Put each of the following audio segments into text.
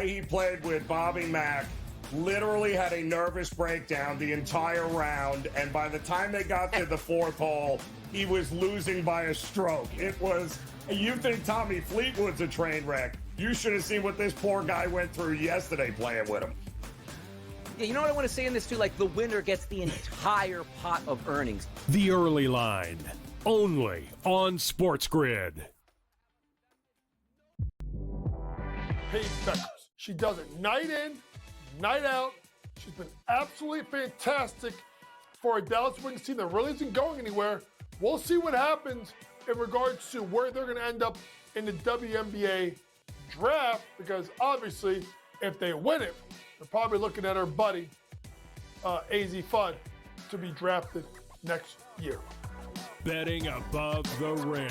He played with, Bobby Mack, literally had a nervous breakdown the entire round, and by the time they got to the fourth hole, he was losing by a stroke. It was, you think Tommy Fleetwood's a train wreck. You should have seen what this poor guy went through yesterday playing with him. Yeah, you know what I want to say in this too? Like, the winner gets the entire pot of earnings. The Early Line, only on SportsGrid. Paige Beckers. She does it night in, night out. She's been absolutely fantastic for a Dallas Wings team that really isn't going anywhere. We'll see what happens in regards to where they're going to end up in the WNBA draft, because obviously, if they win it, they're probably looking at her buddy, AZ Fudd, to be drafted next year. Betting above the rim,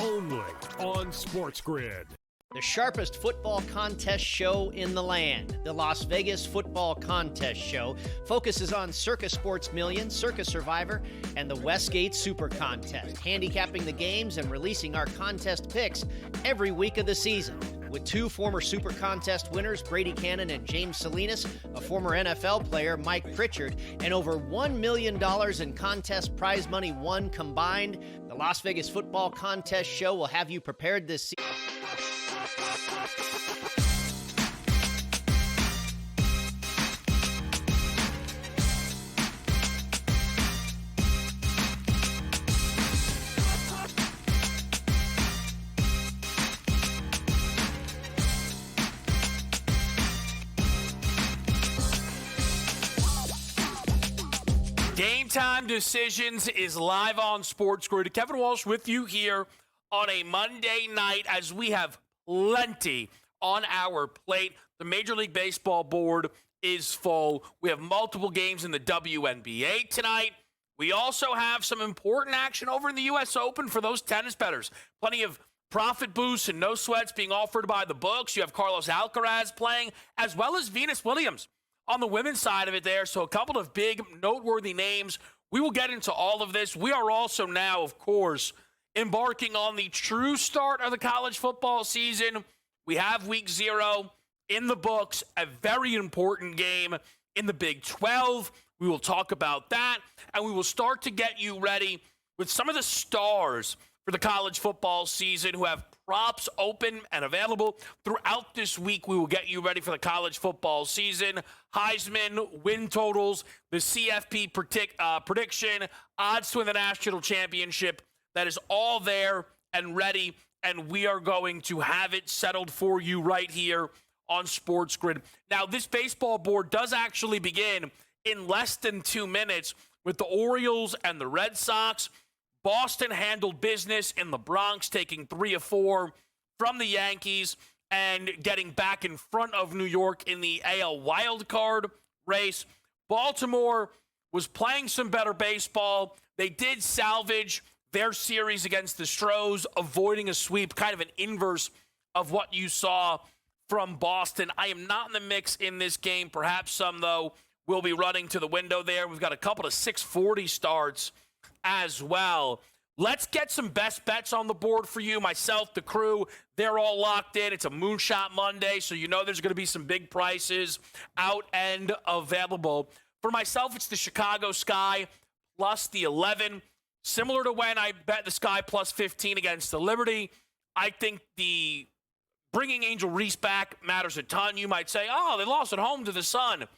only on SportsGrid. The sharpest football contest show in the land, the Las Vegas Football Contest Show, focuses on Circus Sports Million, Circus Survivor, and the Westgate Super Contest, handicapping the games and releasing our contest picks every week of the season. With two former Super Contest winners, Brady Cannon and James Salinas, a former NFL player, Mike Pritchard, and over $1 million in contest prize money won combined, the Las Vegas Football Contest Show will have you prepared this season. Game Time Decisions is live on SportsGrid. Kevin Walsh with you here on a Monday night as we have plenty on our plate. The Major League Baseball board is full. We have multiple games in the WNBA tonight. We also have some important action over in the U.S. Open for those tennis bettors. Plenty of profit boosts and no sweats being offered by the books. You have Carlos Alcaraz playing, as well as Venus Williams on the women's side of it there. So a couple of big, noteworthy names. We will get into all of this. We are also now, of course, embarking on the true start of the college football season. We have week 0 in the books, a very important game in the Big 12. We will talk about that, and we will start to get you ready with some of the stars for the college football season who have props open and available throughout this week. We will get you ready for the college football season. Heisman, win totals, the CFP prediction, odds to win the national championship. That is all there and ready, and we are going to have it settled for you right here on SportsGrid. Now, this baseball board does actually begin in less than 2 minutes with the Orioles and the Red Sox. Boston handled business in the Bronx, taking 3 of 4 from the Yankees and getting back in front of New York in the AL wildcard race. Baltimore was playing some better baseball. They did salvage their series against the Stros, avoiding a sweep, kind of an inverse of what you saw from Boston. I am not in the mix in this game. Perhaps some, though, will be running to the window there. We've got a couple of 640 starts as well. Let's get some best bets on the board for you. Myself, the crew, they're all locked in. It's a Moonshot Monday, so you know there's going to be some big prices out and available. For myself, it's the Chicago Sky plus the 11. Similar to when I bet the Sky plus 15 against the Liberty. I think the bringing Angel Reese back matters a ton. You might say, oh, they lost at home to the Sun. It's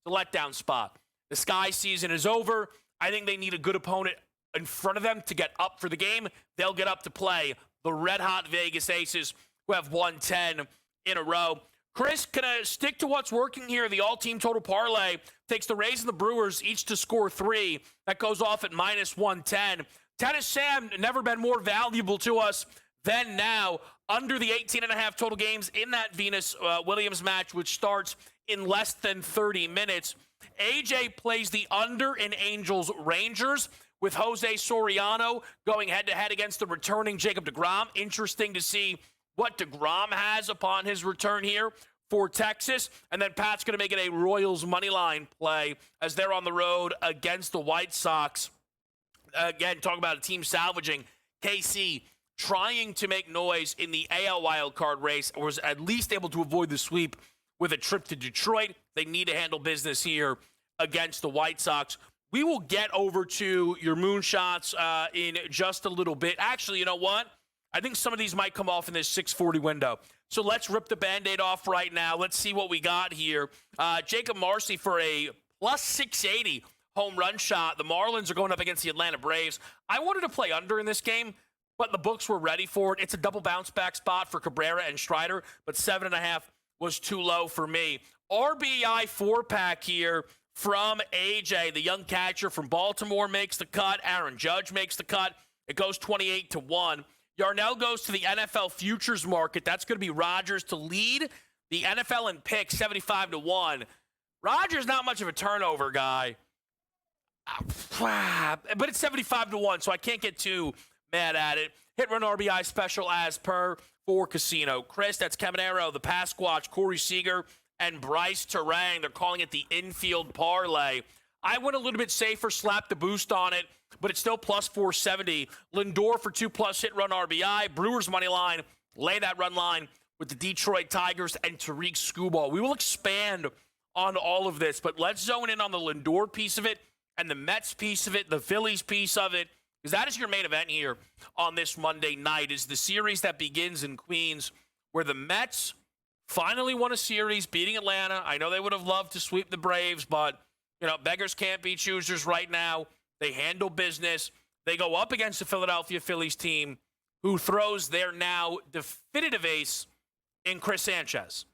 a letdown spot. The Sky season is over. I think they need a good opponent in front of them to get up for the game. They'll get up to play the red-hot Vegas Aces, who have won 10 in a row. Chris, can I stick to what's working here? The all-team total parlay takes the Rays and the Brewers each to score 3. That goes off at minus 110. Tennis Sam, never been more valuable to us than now. Under the 18.5 total games in that Venus Williams match, which starts in less than 30 minutes. AJ plays the under in Angels Rangers, with Jose Soriano going head-to-head against the returning Jacob deGrom. Interesting to see what deGrom has upon his return here for Texas. And then Pat's going to make it a Royals moneyline play as they're on the road against the White Sox. Again, talking about a team salvaging. KC trying to make noise in the AL wildcard race, or was at least able to avoid the sweep with a trip to Detroit. They need to handle business here against the White Sox. We will get over to your moonshots in just a little bit. Actually, you know what? I think some of these might come off in this 640 window. So let's rip the Band-Aid off right now. Let's see what we got here. Jacob Marcy for a plus 680 home run shot. The Marlins are going up against the Atlanta Braves. I wanted to play under in this game, but the books were ready for it. It's a double bounce back spot for Cabrera and Strider, but 7.5 was too low for me. RBI 4-pack here from AJ, the young catcher from Baltimore, makes the cut. Aaron Judge makes the cut. It goes 28-1. Yarnell goes to the NFL futures market. That's going to be Rodgers to lead the NFL in picks, 75-1. Rodgers not much of a turnover guy, but it's 75-1, so I can't get too mad at it. Hit run RBI special as per for Casino. Chris, that's Caminero, the Pasquatch, Corey Seager, and Bryce Terang. They're calling it the infield parlay. I went a little bit safer, slapped the boost on it, but it's still plus 470. Lindor for 2+ hit run RBI. Brewers money line, lay that run line with the Detroit Tigers and Tariq Skubal. We will expand on all of this, but let's zone in on the Lindor piece of it and the Mets piece of it, the Phillies piece of it, because that is your main event here on this Monday night, is the series that begins in Queens where the Mets finally won a series beating Atlanta. I know they would have loved to sweep the Braves, but, you know, beggars can't be choosers right now. They handle business. They go up against the Philadelphia Phillies team who throws their now definitive ace in Chris Sanchez.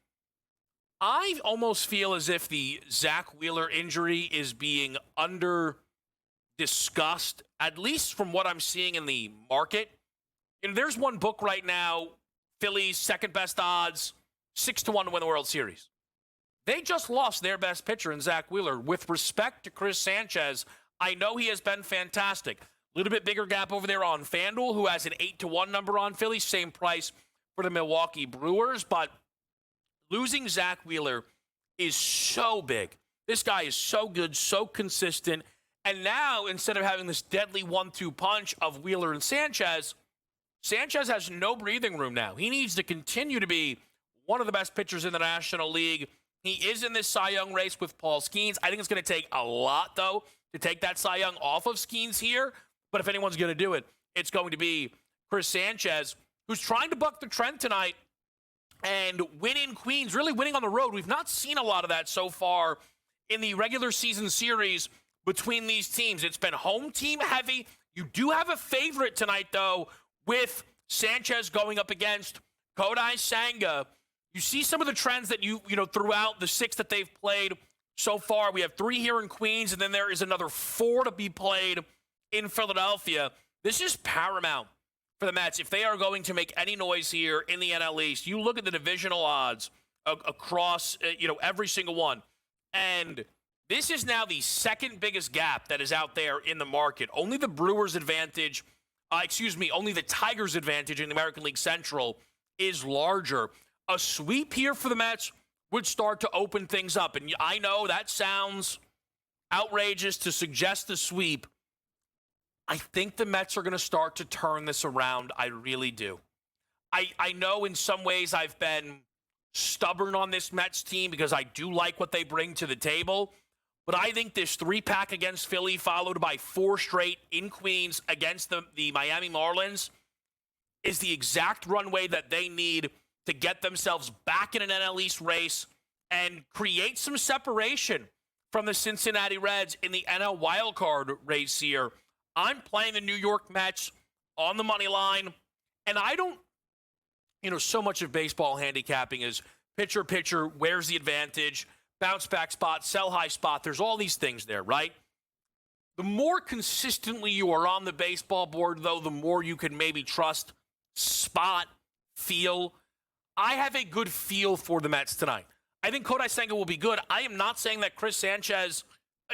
I almost feel as if the Zach Wheeler injury is being under-discussed, at least from what I'm seeing in the market. And there's one book right now, Phillies second best odds, 6-1 to win the World Series. They just lost their best pitcher in Zach Wheeler. With respect to Chris Sanchez, I know he has been fantastic. A little bit bigger gap over there on FanDuel, who has an 8-1 number on Phillies, same price for the Milwaukee Brewers, but losing Zach Wheeler is so big. This guy is so good, so consistent. And now, instead of having this deadly 1-2 punch of Wheeler and Sanchez, Sanchez has no breathing room now. He needs to continue to be one of the best pitchers in the National League. He is in this Cy Young race with Paul Skeens. I think it's going to take a lot, though, to take that Cy Young off of Skeens here. But if anyone's going to do it, it's going to be Chris Sanchez, who's trying to buck the trend tonight and win in Queens, really winning on the road. We've not seen a lot of that so far in the regular season series between these teams. It's been home team heavy. You do have a favorite tonight, though, with Sanchez going up against Kodai Senga. You see some of the trends that you know, throughout the 6 that they've played so far. We have 3 here in Queens, and then there is another 4 to be played in Philadelphia. This is paramount for the Mets if they are going to make any noise here in the NL East. You look at the divisional odds across, every single one. And this is now the second biggest gap that is out there in the market. Only the Brewers' advantage, only the Tigers' advantage in the American League Central is larger. A sweep here for the Mets would start to open things up. And I know that sounds outrageous to suggest the sweep. I think the Mets are going to start to turn this around. I really do. I know in some ways I've been stubborn on this Mets team because I do like what they bring to the table. But I think this 3-pack against Philly, followed by 4 straight in Queens against the Miami Marlins, is the exact runway that they need to get themselves back in an NL East race and create some separation from the Cincinnati Reds in the NL wildcard race here. I'm playing the New York Mets on the money line, and I don't, so much of baseball handicapping is pitcher, where's the advantage, bounce back spot, sell high spot. There's all these things there, right? The more consistently you are on the baseball board, though, the more you can maybe trust spot, feel. I have a good feel for the Mets tonight. I think Kodai Senga will be good. I am not saying that Chris Sanchez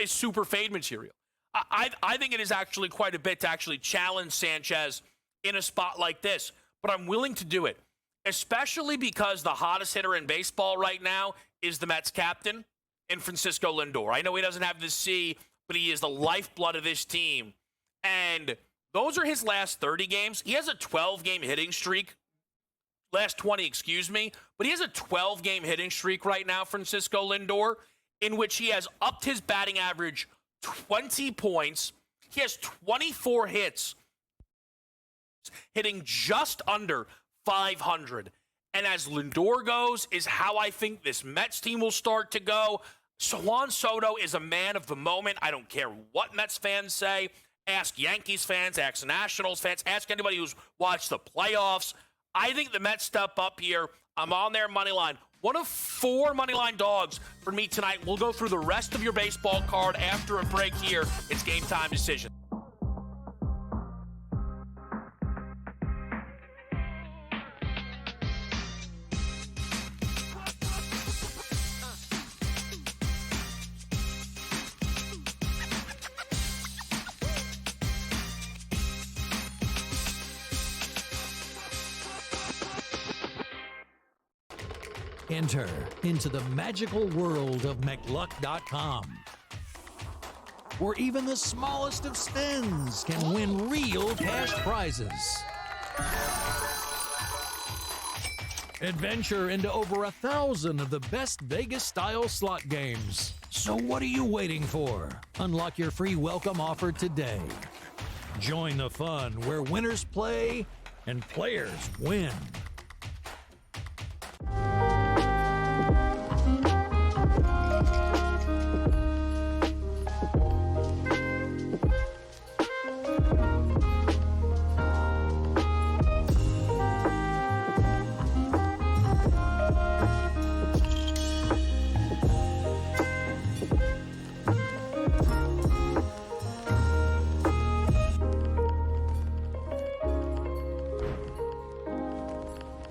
is super fade material. I think it is actually quite a bit to actually challenge Sanchez in a spot like this. But I'm willing to do it, especially because the hottest hitter in baseball right now is the Mets captain in Francisco Lindor. I know he doesn't have the C, but he is the lifeblood of this team. And those are his last 30 games. He has a 12-game hitting streak last 20, excuse me, but he has a 12-game hitting streak right now, Francisco Lindor, in which he has upped his batting average 20 points. He has 24 hits, hitting just under 500. And as Lindor goes, is how I think this Mets team will start to go. So Juan Soto is a man of the moment. I don't care what Mets fans say. Ask Yankees fans, ask Nationals fans, ask anybody who's watched the playoffs. I think the Mets step up here. I'm on their money line. One of 4 money line dogs for me tonight. We'll go through the rest of your baseball card after a break here. It's Game Time Decision. Enter into the magical world of McLuck.com, where even the smallest of spins can win real cash prizes. Adventure into over 1,000 of the best Vegas-style slot games. So what are you waiting for? Unlock your free welcome offer today. Join the fun where winners play and players win.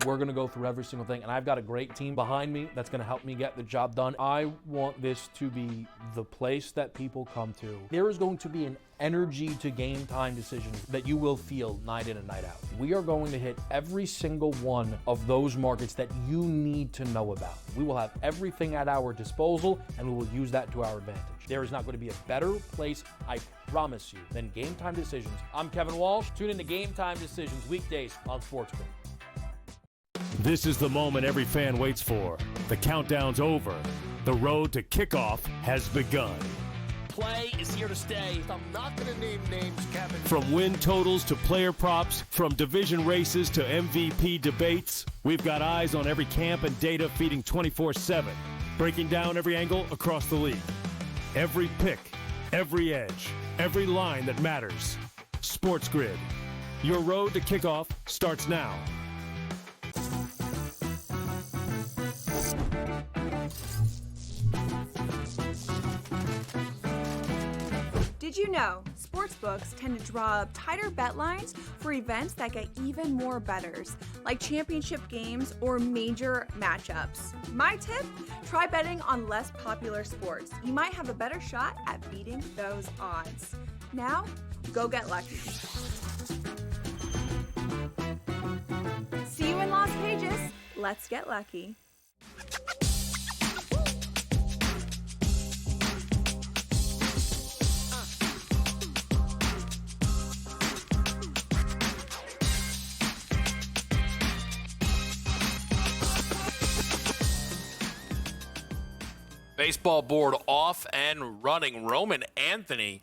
We're going to go through every single thing, and I've got a great team behind me that's going to help me get the job done. I want this to be the place that people come to. There is going to be an energy to Game Time Decisions that you will feel night in and night out. We are going to hit every single one of those markets that you need to know about. We will have everything at our disposal, and we will use that to our advantage. There is not going to be a better place, I promise you, than Game Time Decisions. I'm Kevin Walsh. Tune in to Game Time Decisions weekdays on SportsGrid. This is the moment every fan waits for. The countdown's over. The road to kickoff has begun. Play is here to stay. I'm not going to name names, Kevin. From win totals to player props, from division races to MVP debates, we've got eyes on every camp and data feeding 24/7, breaking down every angle across the league. Every pick, every edge, every line that matters. SportsGrid. Your road to kickoff starts now. Did you know sportsbooks tend to draw up tighter bet lines for events that get even more bettors, like championship games or major matchups? My tip? Try betting on less popular sports. You might have a better shot at beating those odds. Now, go get lucky. See you in Las Vegas. Let's get lucky. Baseball board off and running. Roman Anthony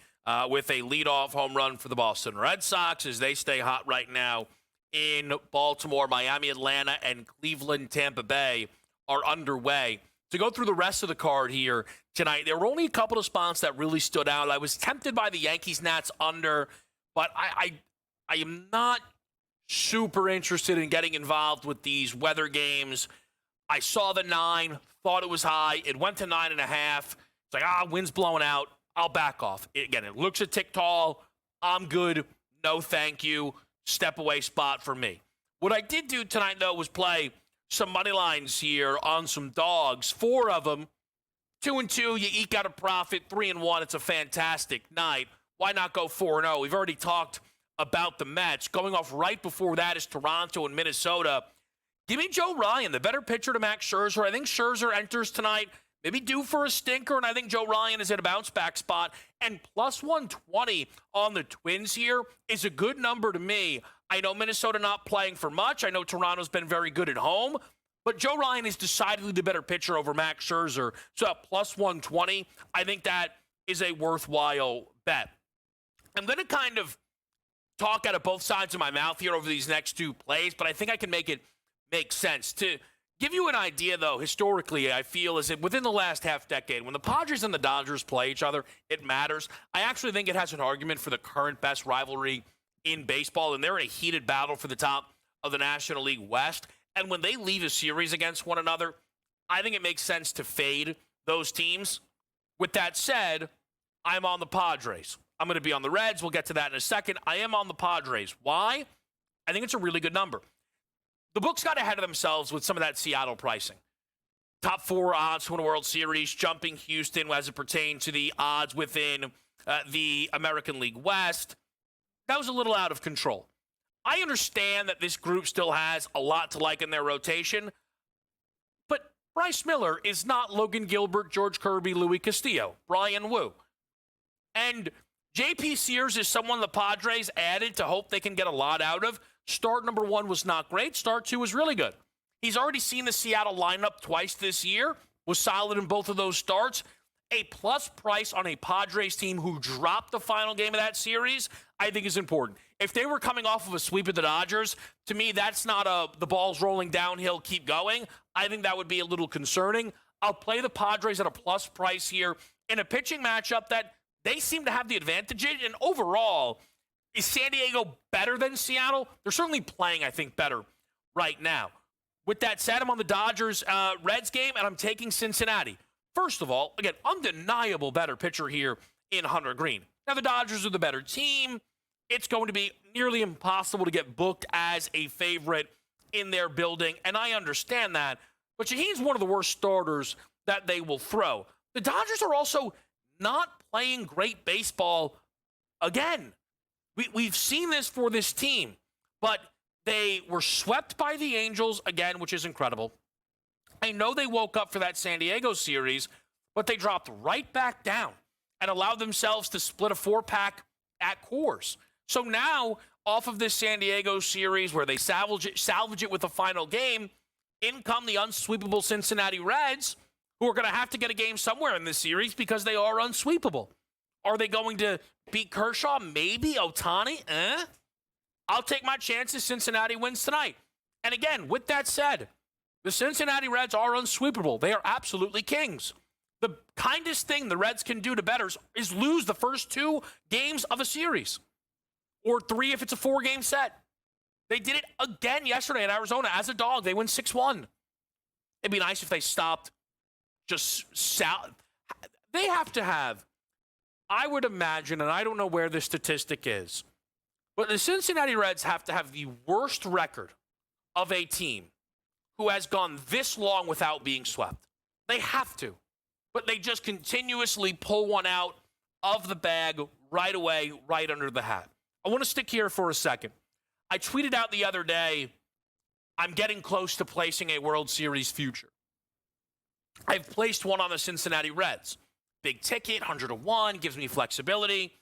with a leadoff home run for the Boston Red Sox as they stay hot right now in Baltimore. Miami, Atlanta, and Cleveland, Tampa Bay are underway. To go through the rest of the card here tonight, there were only a couple of spots that really stood out. I was tempted by the Yankees-Nats under, but I am not super interested in getting involved with these weather games. I saw the 9, thought it was high. It went to 9.5. It's like, wind's blowing out. I'll back off. Again, it looks a tick tall. I'm good. No, thank you. Step away spot for me. What I did do tonight, though, was play some money lines here on some dogs. 4 of them. 2-2, you eke out a profit. 3-1, it's a fantastic night. Why not go 4-0? We've already talked about the Mets. Going off right before that is Toronto and Minnesota. Give me Joe Ryan, the better pitcher to Max Scherzer. I think Scherzer enters tonight maybe due for a stinker, and I think Joe Ryan is at a bounce-back spot. And plus 120 on the Twins here is a good number to me. I know Minnesota not playing for much. I know Toronto's been very good at home. But Joe Ryan is decidedly the better pitcher over Max Scherzer. So at plus 120, I think that is a worthwhile bet. I'm going to kind of talk out of both sides of my mouth here over these next two plays, but I think I can make it make sense. To give you an idea, though, historically, I feel is that within the last half decade, when the Padres and the Dodgers play each other, it matters. I actually think it has an argument for the current best rivalry in baseball, and they're in a heated battle for the top of the National League West. And when they leave a series against one another, I think it makes sense to fade those teams. With that said, I'm on the Padres. I'm going to be on the Reds. We'll get to that in a second. I am on the Padres. Why? I think it's a really good number. The books got ahead of themselves with some of that Seattle pricing. Top 4 odds to win a World Series, jumping Houston as it pertains to the odds within the American League West. That was a little out of control. I understand that this group still has a lot to like in their rotation, but Bryce Miller is not Logan Gilbert, George Kirby, Louis Castillo, Brian Wu. And J.P. Sears is someone the Padres added to hope they can get a lot out of. Start number 1 was not great. Start 2 was really good. He's already seen the Seattle lineup twice this year, was solid in both of those starts. A plus price on a Padres team who dropped the final game of that series, I think is important. If they were coming off of a sweep of the Dodgers, to me, that's not the ball's rolling downhill, keep going. I think that would be a little concerning. I'll play the Padres at a plus price here in a pitching matchup that they seem to have the advantage in. And overall, is San Diego better than Seattle? They're certainly playing, I think, better right now. With that said, I'm on the Dodgers-Reds game, and I'm taking Cincinnati. First of all, again, undeniable better pitcher here in Hunter Green. Now, the Dodgers are the better team. It's going to be nearly impossible to get booked as a favorite in their building, and I understand that. But Shaheen's one of the worst starters that they will throw. The Dodgers are also not playing great baseball again. We've seen this for this team, but they were swept by the Angels again, which is incredible. I know they woke up for that San Diego series, but they dropped right back down and allowed themselves to split a 4-pack at Coors. So now, off of this San Diego series where they salvage it with the final game, in come the unsweepable Cincinnati Reds, who are going to have to get a game somewhere in this series because they are unsweepable. Are they going to beat Kershaw? Maybe. Ohtani? I'll take my chances. Cincinnati wins tonight. And again, with that said, the Cincinnati Reds are unsweepable. They are absolutely kings. The kindest thing the Reds can do to bettors is lose the first 2 games of a series. Or 3 if it's a 4-game set. They did it again yesterday in Arizona. As a dog, they win 6-1. It'd be nice if they stopped just They have to have, I would imagine, and I don't know where this statistic is, but the Cincinnati Reds have to have the worst record of a team who has gone this long without being swept. They have to. But they just continuously pull one out of the bag right away, right under the hat. I want to stick here for a second. I tweeted out the other day, I'm getting close to placing a World Series future. I've placed one on the Cincinnati Reds. Big ticket, 100-1, gives me flexibility.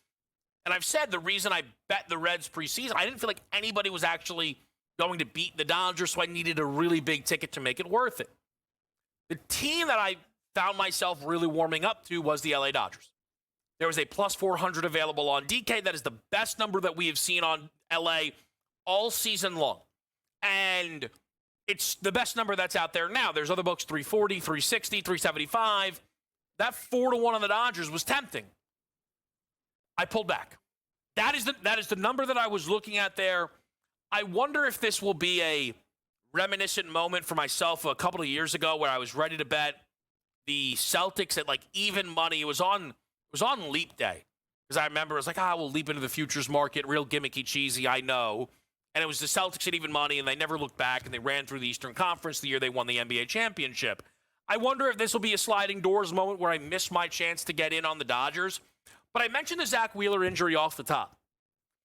And I've said the reason I bet the Reds preseason, I didn't feel like anybody was actually going to beat the Dodgers, so I needed a really big ticket to make it worth it. The team that I found myself really warming up to was the LA Dodgers. There was a plus 400 available on DK. That is the best number that we have seen on LA all season long. And it's the best number that's out there now. There's other books, 340, 360, 375. That 4-1 on the Dodgers was tempting. I pulled back. That is the number that I was looking at there. I wonder if this will be a reminiscent moment for myself a couple of years ago where I was ready to bet the Celtics at like even money. It was on leap day. Because I remember it was like, we'll leap into the futures market, real gimmicky, cheesy, I know. And it was the Celtics at even money, and they never looked back, and they ran through the Eastern Conference the year they won the NBA championship. I wonder if this will be a sliding doors moment where I miss my chance to get in on the Dodgers. But I mentioned the Zach Wheeler injury off the top.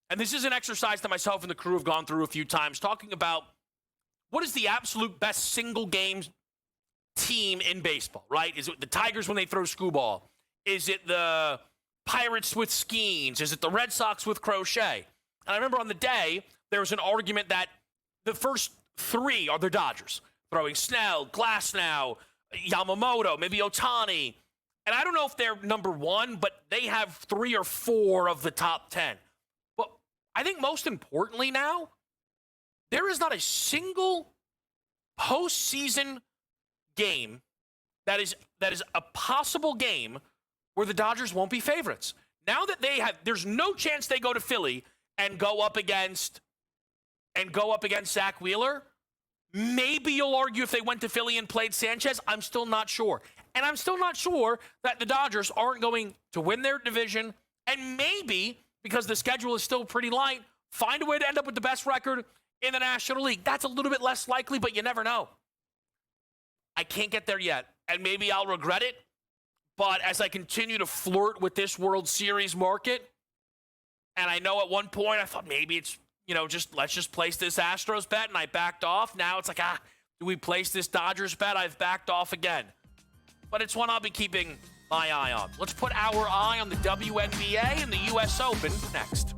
And this is an exercise that myself and the crew have gone through a few times, talking about what is the absolute best single game team in baseball, right? Is it the Tigers when they throw skee ball? Is it the Pirates with skeins? Is it the Red Sox with crochet? And I remember on the day, there was an argument that the first three are the Dodgers. Throwing Snell, Glasnow, Yamamoto, maybe Ohtani. And I don't know if they're number one, but they have 3 or 4 of the top 10. But I think most importantly now, there is not a single postseason game that is a possible game where the Dodgers won't be favorites. Now that there's no chance they go to Philly and go up against Zach Wheeler. Maybe you'll argue if they went to Philly and played Sanchez. I'm still not sure. And I'm still not sure that the Dodgers aren't going to win their division. And maybe, because the schedule is still pretty light, find a way to end up with the best record in the National League. That's a little bit less likely, but you never know. I can't get there yet. And maybe I'll regret it. But as I continue to flirt with this World Series market, and I know at one point I thought maybe it's, let's just place this Astros bet, and I backed off. Now it's like, do we place this Dodgers bet? I've backed off again. But it's one I'll be keeping my eye on. Let's put our eye on the WNBA and the U.S. Open next.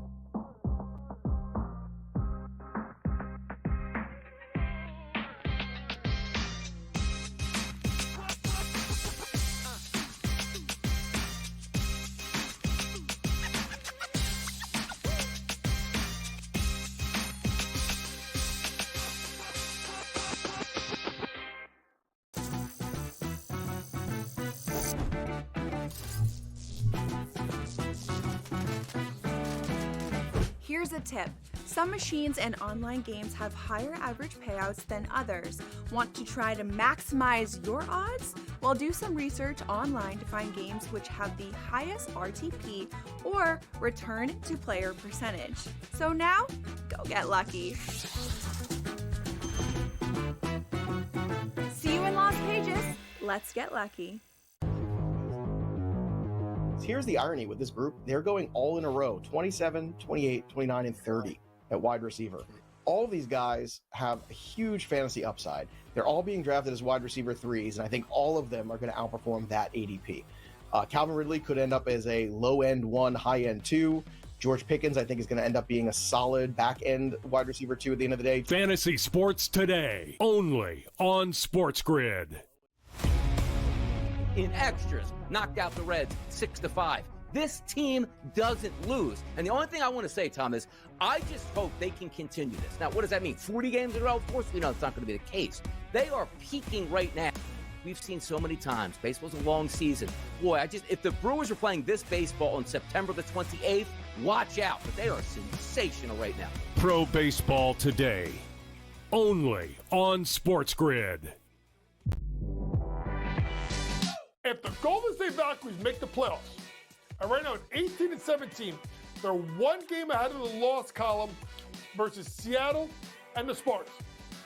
Here's a tip. Some machines and online games have higher average payouts than others. Want to try to maximize your odds? Well, do some research online to find games which have the highest RTP or return to player percentage. So now, go get lucky. See you in Las Pages. Let's get lucky. Here's the irony with this group. They're going all in a row, 27, 28, 29, and 30 at wide receiver. All of these guys have a huge fantasy upside. They're all being drafted as wide receiver 3s, and I think all of them are going to outperform that ADP. Calvin Ridley could end up as a low-end 1, high-end 2. George Pickens, I think, is going to end up being a solid back-end wide receiver 2 at the end of the day. Fantasy Sports Today, only on SportsGrid. In extras, knocked out the Reds 6-5. This team doesn't lose. And the only thing I want to say, Tom, is I just hope they can continue this. Now, what does that mean? 40 games in a row? Of course we know it's not going to be the case. They are peaking right now. We've seen so many times. Baseball's a long season. Boy, if the Brewers were playing this baseball on September the 28th, watch out. But they are sensational right now. Pro Baseball Today, only on SportsGrid. If the Golden State Valkyries make the playoffs, and right now at 18-17, they're one game ahead of the loss column versus Seattle and the Spartans.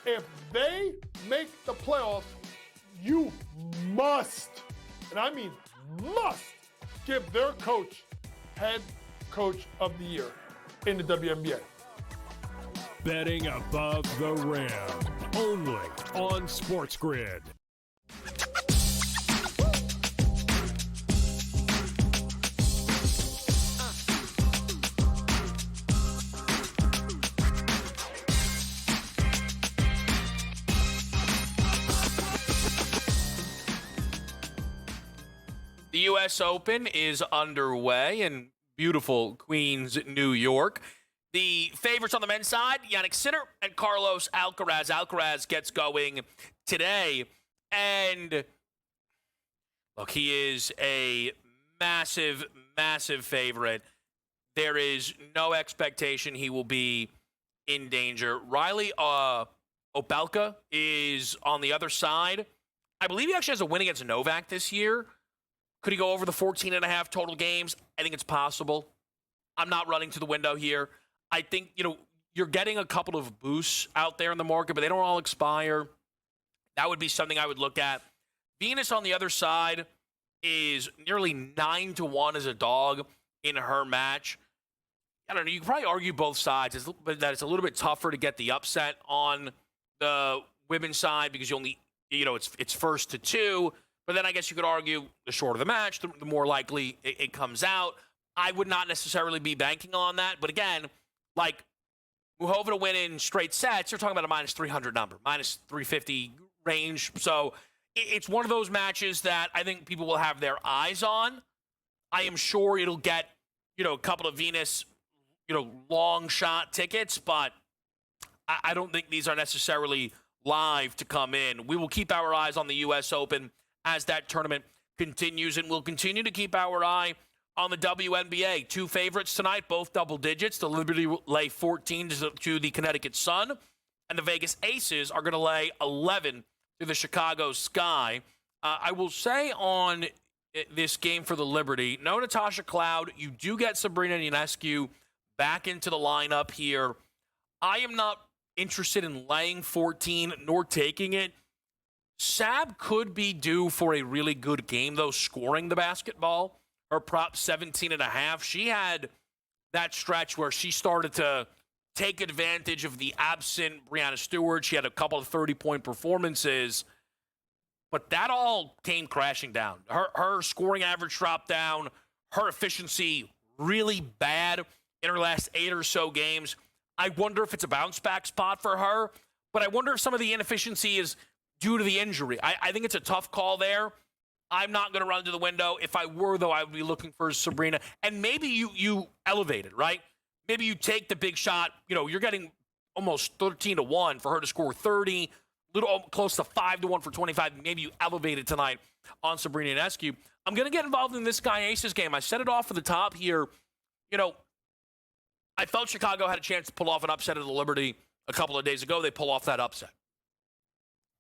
If they make the playoffs, you must, and I mean must, give their coach head coach of the year in the WNBA. Betting above the rim, only on SportsGrid. The U.S. Open is underway in beautiful Queens, New York. The favorites on the men's side, Jannik Sinner and Carlos Alcaraz. Alcaraz gets going today. And, look, he is a massive, massive favorite. There is no expectation he will be in danger. Riley Opelka is on the other side. I believe he actually has a win against Novak this year. Could he go over the 14.5 total games? I think it's possible. I'm not running to the window here. I think, you're getting a couple of boosts out there in the market, but they don't all expire. That would be something I would look at. Venus on the other side is nearly 9-1 as a dog in her match. I don't know. You can probably argue both sides, but that it's a little bit tougher to get the upset on the women's side because you it's first to 2. But then I guess you could argue the shorter the match, the more likely it comes out. I would not necessarily be banking on that. But again, like Muhova to win in straight sets, you're talking about a minus 300 number, minus 350 range. So it's one of those matches that I think people will have their eyes on. I am sure it'll get, a couple of Venus, long shot tickets, but I don't think these are necessarily live to come in. We will keep our eyes on the U.S. Open as that tournament continues, and we'll continue to keep our eye on the WNBA. 2 favorites tonight, both double digits. The Liberty lay 14 to the Connecticut Sun, and the Vegas Aces are going to lay 11 to the Chicago Sky. I will say on this game for the Liberty, no Natasha Cloud. You do get Sabrina Ionescu back into the lineup here. I am not interested in laying 14 nor taking it. Sab could be due for a really good game, though, scoring the basketball. Her prop 17.5. She had that stretch where she started to take advantage of the absent Breanna Stewart. She had a couple of 30-point performances, but that all came crashing down. Her scoring average dropped down. Her efficiency really bad in her last 8 or so games. I wonder if it's a bounce-back spot for her, but I wonder if some of the inefficiency is due to the injury. I think it's a tough call there. I'm not going to run to the window. If I were, though, I would be looking for Sabrina. And maybe you elevate it, right? Maybe you take the big shot. You're getting almost 13-1 for her to score 30, little close to 5-1 for 25. Maybe you elevate it tonight on Sabrina Ionescu. I'm going to get involved in this Sky Aces game. I set it off for the top here. I felt Chicago had a chance to pull off an upset at the Liberty a couple of days ago. They pull off that upset.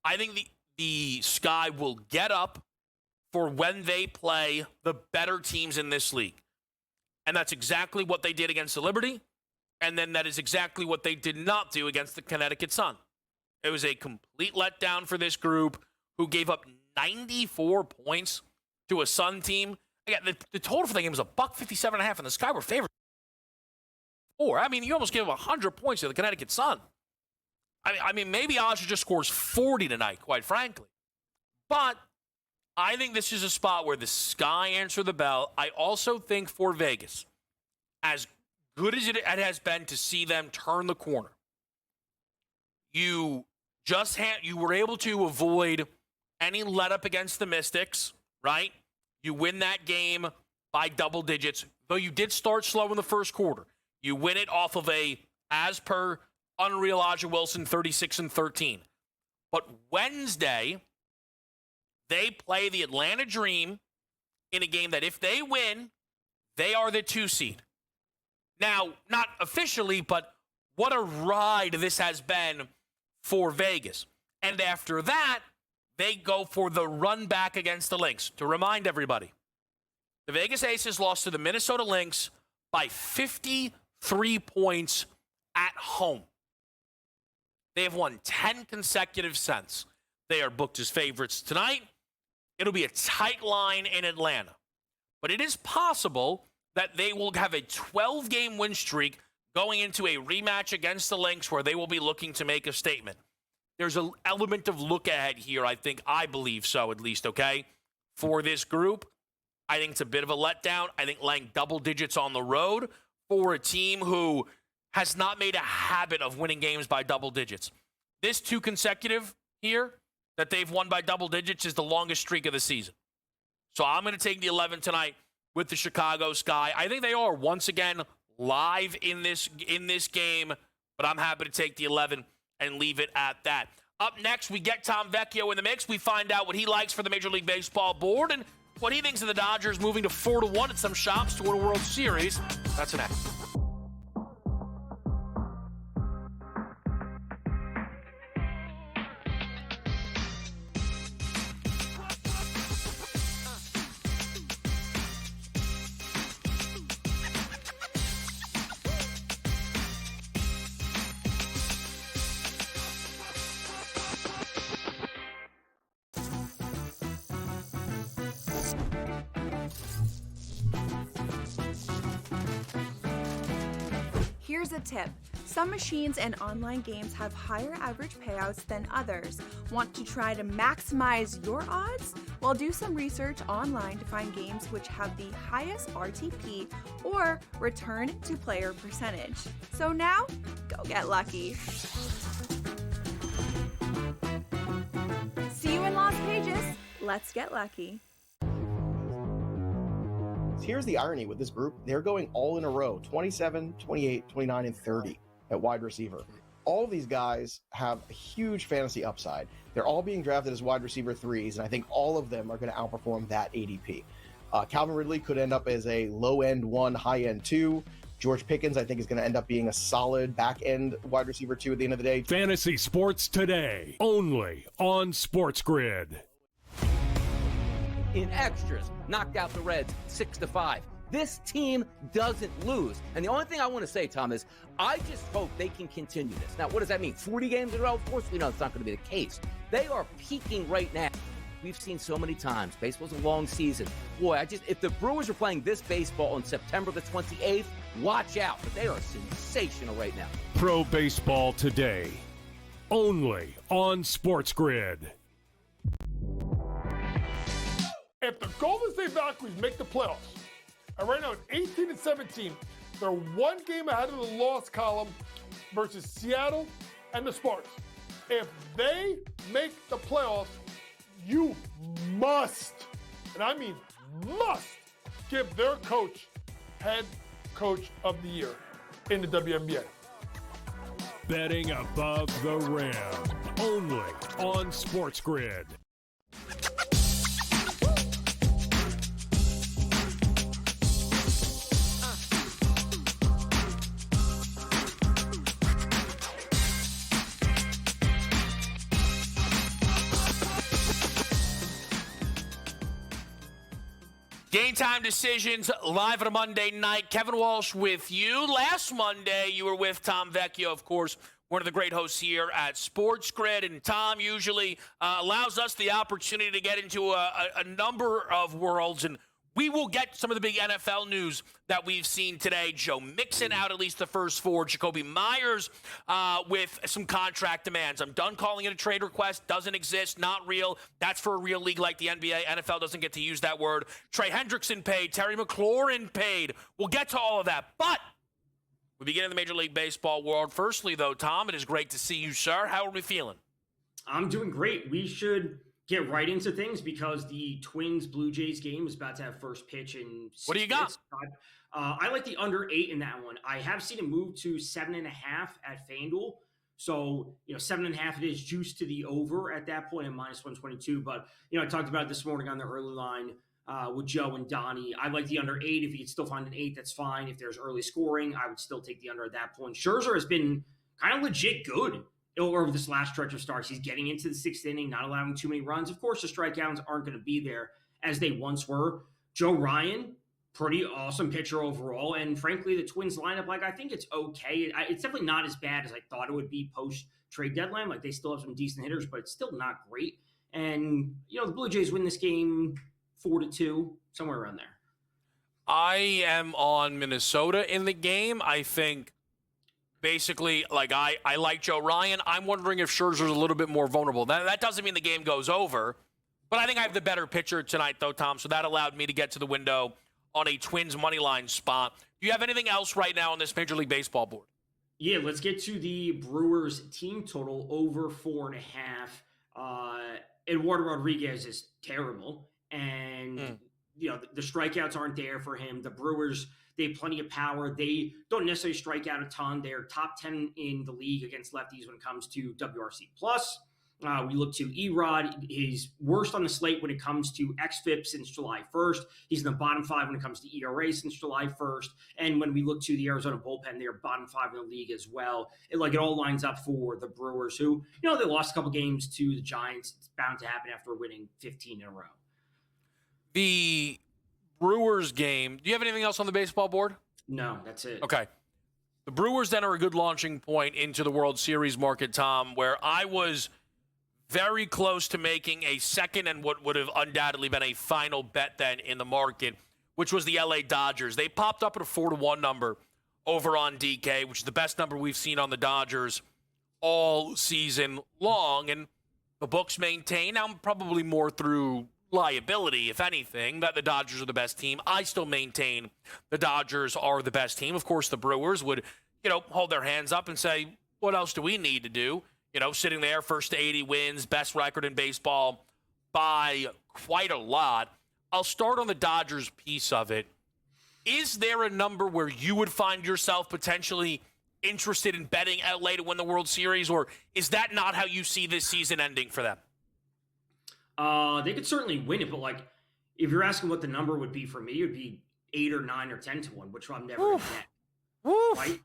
I think the Sky will get up for when they play the better teams in this league. And that's exactly what they did against the Liberty. And then that is exactly what they did not do against the Connecticut Sun. It was a complete letdown for this group who gave up 94 points to a Sun team. Again, the total for the game was $157.5, and the Sky were favored. You almost gave 100 points to the Connecticut Sun. Maybe Aja just scores 40 tonight, quite frankly. But I think this is a spot where the Sky answer the bell. I also think for Vegas, as good as it has been to see them turn the corner, you were able to avoid any let up against the Mystics, right? You win that game by double digits, though you did start slow in the first quarter. You win it off of as per Unreal Aja Wilson, 36-13. But Wednesday, they play the Atlanta Dream in a game that if they win, they are the 2 seed. Now, not officially, but what a ride this has been for Vegas. And after that, they go for the run back against the Lynx. To remind everybody, the Vegas Aces lost to the Minnesota Lynx by 53 points at home. They have won 10 consecutive since. They are booked as favorites tonight. It'll be a tight line in Atlanta. But it is possible that they will have a 12-game win streak going into a rematch against the Lynx where they will be looking to make a statement. There's an element of look ahead here, I believe so, at least, okay? For this group, I think it's a bit of a letdown. I think laying double digits on the road for a team who has not made a habit of winning games by double digits. This 2 consecutive here that they've won by double digits is the longest streak of the season. So I'm going to take the 11 tonight with the Chicago Sky. I think they are once again live in this game, but I'm happy to take the 11 and leave it at that. Up next, we get Tom Vecchio in the mix. We find out what he likes for the Major League Baseball board and what he thinks of the Dodgers moving to 4-1 at some shops to win a World Series. That's next. Here's a tip. Some machines and online games have higher average payouts than others. Want to try to maximize your odds? Well, do some research online to find games which have the highest RTP or return to player percentage. So now, go get lucky. See you in Las Vegas. Let's get lucky. Here's the irony with this group. They're going all in a row, 27, 28, 29, and 30 at wide receiver. All of these guys have a huge fantasy upside. They're all being drafted as wide receiver threes, and I think all of them are going to outperform that ADP. Calvin Ridley could end up as a low-end 1, high-end 2. George Pickens, I think, is going to end up being a solid back-end wide receiver 2 at the end of the day. Fantasy Sports Today, only on SportsGrid. In extras, knocked out the Reds 6-5. This team doesn't lose. And the only thing I want to say, Tom, is I just hope they can continue this. Now, what does that mean? 40 games in a row? Of course we know it's not going to be the case. They are peaking right now. We've seen so many times. Baseball's a long season. Boy, if the Brewers are playing this baseball on September the 28th, watch out. But they are sensational right now. Pro Baseball Today, only on SportsGrid. If the Golden State Valkyries make the playoffs, and right now at 18 and 17, they're one game ahead of the loss column versus Seattle and the Sparks. If they make the playoffs, you must, and I mean must, give their coach head coach of the year in the WNBA. Betting above the rim, only on SportsGrid. Game Time Decisions live on a Monday night. Kevin Walsh with you. Last Monday, you were with Tom Vecchio, of course, one of the great hosts here at SportsGrid. And Tom usually allows us the opportunity to get into a number of worlds. And we will get some of the big NFL news that we've seen today. Joe Mixon out at least the first 4. Jacoby Myers with some contract demands. I'm done calling it a trade request. Doesn't exist. Not real. That's for a real league like the NBA. NFL doesn't get to use that word. Trey Hendrickson paid. Terry McLaurin paid. We'll get to all of that. But we begin in the Major League Baseball world. Firstly, though, Tom, it is great to see you, sir. How are we feeling? I'm doing great. We should get right into things because the Twins-Blue Jays game is about to have first pitch in 6 What do you got? minutes. I like the under 8 in that one. I have seen it move to 7.5 at FanDuel. So, 7.5 it is juiced to the over at that point at minus 122. But, I talked about it this morning on the early line with Joe and Donnie. I like the under 8. If you can still find an 8, that's fine. If there's early scoring, I would still take the under at that point. Scherzer has been kind of legit good over this last stretch of starts. He's getting into the 6th inning, not allowing too many runs. Of course, the strikeouts aren't going to be there as they once were. Joe Ryan, pretty awesome pitcher overall. And frankly, the Twins lineup, I think it's okay. It's definitely not as bad as I thought it would be post-trade deadline. They still have some decent hitters, but it's still not great. And, the Blue Jays win this game 4-2, somewhere around there. I am on Minnesota in the game. I think basically, I like Joe Ryan. I'm wondering if Scherzer's a little bit more vulnerable. That doesn't mean the game goes over, but I think I have the better pitcher tonight, though, Tom, so that allowed me to get to the window on a Twins money line spot. Do you have anything else right now on this Major League Baseball board? Yeah, let's get to the Brewers team total over 4.5. Eduardo Rodriguez is terrible, and the strikeouts aren't there for him. The Brewers, they have plenty of power. They don't necessarily strike out a ton. They're top 10 in the league against lefties when it comes to WRC+. We look to Erod. He's worst on the slate when it comes to xFIP since July 1st. He's in the bottom 5 when it comes to ERA since July 1st. And when we look to the Arizona bullpen, they're bottom 5 in the league as well. It all lines up for the Brewers, who, they lost a couple games to the Giants. It's bound to happen after winning 15 in a row. The Brewers game, do you have anything else on the baseball board? No, that's it. Okay. The Brewers then are a good launching point into the World Series market, Tom, where I was very close to making a second and what would have undoubtedly been a final bet then in the market, which was the LA Dodgers. They popped up at a 4-1 number over on DK, which is the best number we've seen on the Dodgers all season long. And the books maintain, now probably more through liability, if anything, that the Dodgers are the best team. I still maintain the Dodgers are the best team. Of course, the Brewers would, hold their hands up and say, what else do we need to do? Sitting there, first to 80 wins, best record in baseball by quite a lot. I'll start on the Dodgers piece of it. Is there a number where you would find yourself potentially interested in betting LA to win the World Series, or is that not how you see this season ending for them? They could certainly win it, but if you're asking what the number would be for me, it would be 8 or 9 or 10 to 1, which I'm never going to get. Right?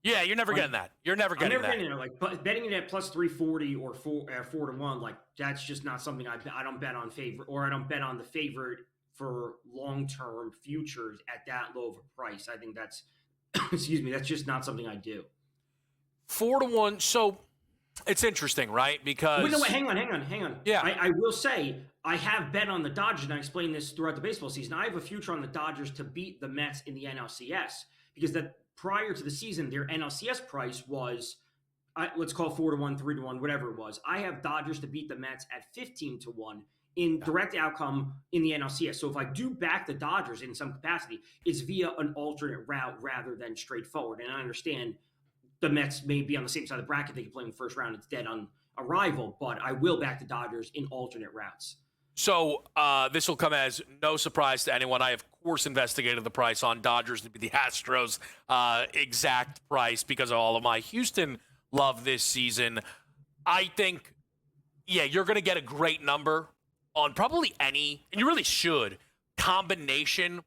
Yeah, you're never getting that. You're never getting that. Getting it. But betting it at plus 340 or 4 to 1, that's just not something I don't bet on favorite, or I don't bet on the favorite for long-term futures at that low of a price. I think that's, that's just not something I do. 4 to 1. So it's interesting, right? Because wait, hang on. Yeah, I will say I have bet on the Dodgers, and I explained this throughout the baseball season. I have a future on the Dodgers to beat the Mets in the NLCS, because that prior to the season, their NLCS price was, let's call 4 to 1, 3 to 1, whatever it was. I have Dodgers to beat the Mets at 15 to 1 in direct outcome in the NLCS. So if I do back the Dodgers in some capacity, it's via an alternate route rather than straightforward. And I understand the Mets may be on the same side of the bracket. They can play in the first round. It's dead on arrival, but I will back the Dodgers in alternate routes. So this will come as no surprise to anyone. I, of course, investigated the price on Dodgers to be the Astros exact price because of all of my Houston love this season. I think, you're going to get a great number on probably any, and you really should, combination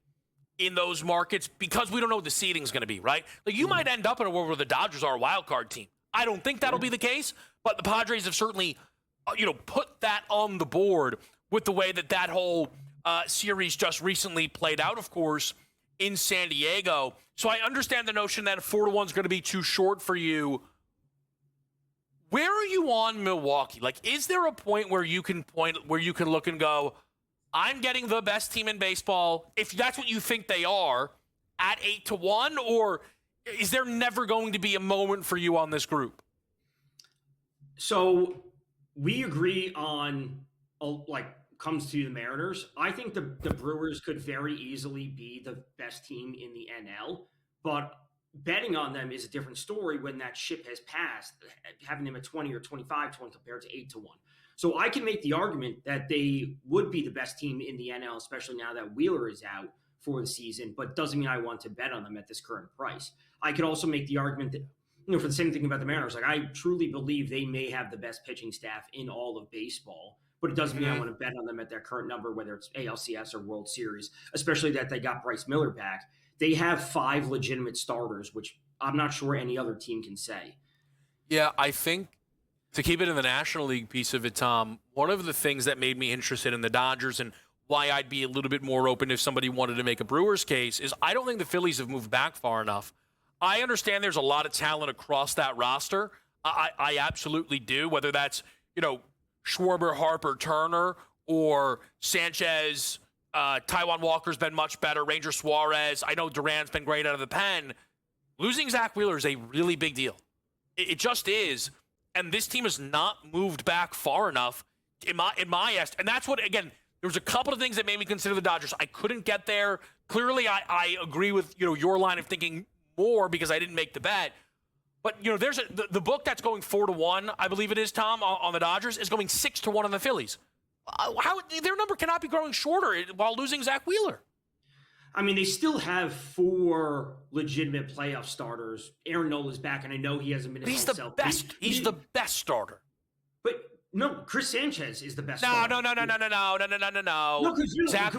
in those markets because we don't know what the seeding is going to be, right? You might end up in a world where the Dodgers are a wild card team. I don't think that'll be the case, but the Padres have certainly, put that on the board with the way that whole series just recently played out, of course, in San Diego. So I understand the notion that 4 to 1 is going to be too short for you. Where are you on Milwaukee? Is there a point where you can look and go, I'm getting the best team in baseball, if that's what you think they are, at 8 to 1, or is there never going to be a moment for you on this group? So we agree on, comes to the Mariners. I think the Brewers could very easily be the best team in the NL, but betting on them is a different story when that ship has passed, having them at 20 or 25 to 1 compared to 8 to 1. So I can make the argument that they would be the best team in the NL, especially now that Wheeler is out for the season, but doesn't mean I want to bet on them at this current price. I could also make the argument that, for the same thing about the Mariners, I truly believe they may have the best pitching staff in all of baseball, but it doesn't mean I want to bet on them at their current number, whether it's ALCS or World Series, especially that they got Bryce Miller back. They have 5 legitimate starters, which I'm not sure any other team can say. Yeah, I think to keep it in the National League piece of it, Tom, one of the things that made me interested in the Dodgers and why I'd be a little bit more open if somebody wanted to make a Brewers case is I don't think the Phillies have moved back far enough. I understand there's a lot of talent across that roster. I absolutely do, whether that's, Schwarber, Harper, Turner, or Sanchez, Taijuan Walker's been much better, Ranger Suarez. I know Duran's been great out of the pen. Losing Zach Wheeler is a really big deal. It just is. And this team has not moved back far enough in my estimate. And that's what, again, there was a couple of things that made me consider the Dodgers. I couldn't get there. Clearly, I agree with your line of thinking more because I didn't make the bet. But there's the book that's going 4 to 1, I believe it is, Tom, on the Dodgers is going 6 to 1 on the Phillies. How their number cannot be growing shorter while losing Zach Wheeler? I mean, they still have 4 legitimate playoff starters. Aaron Nola's back, and I know he hasn't been. He's the best. He's the best starter. But no, Chris Sanchez is the best. No. Zach.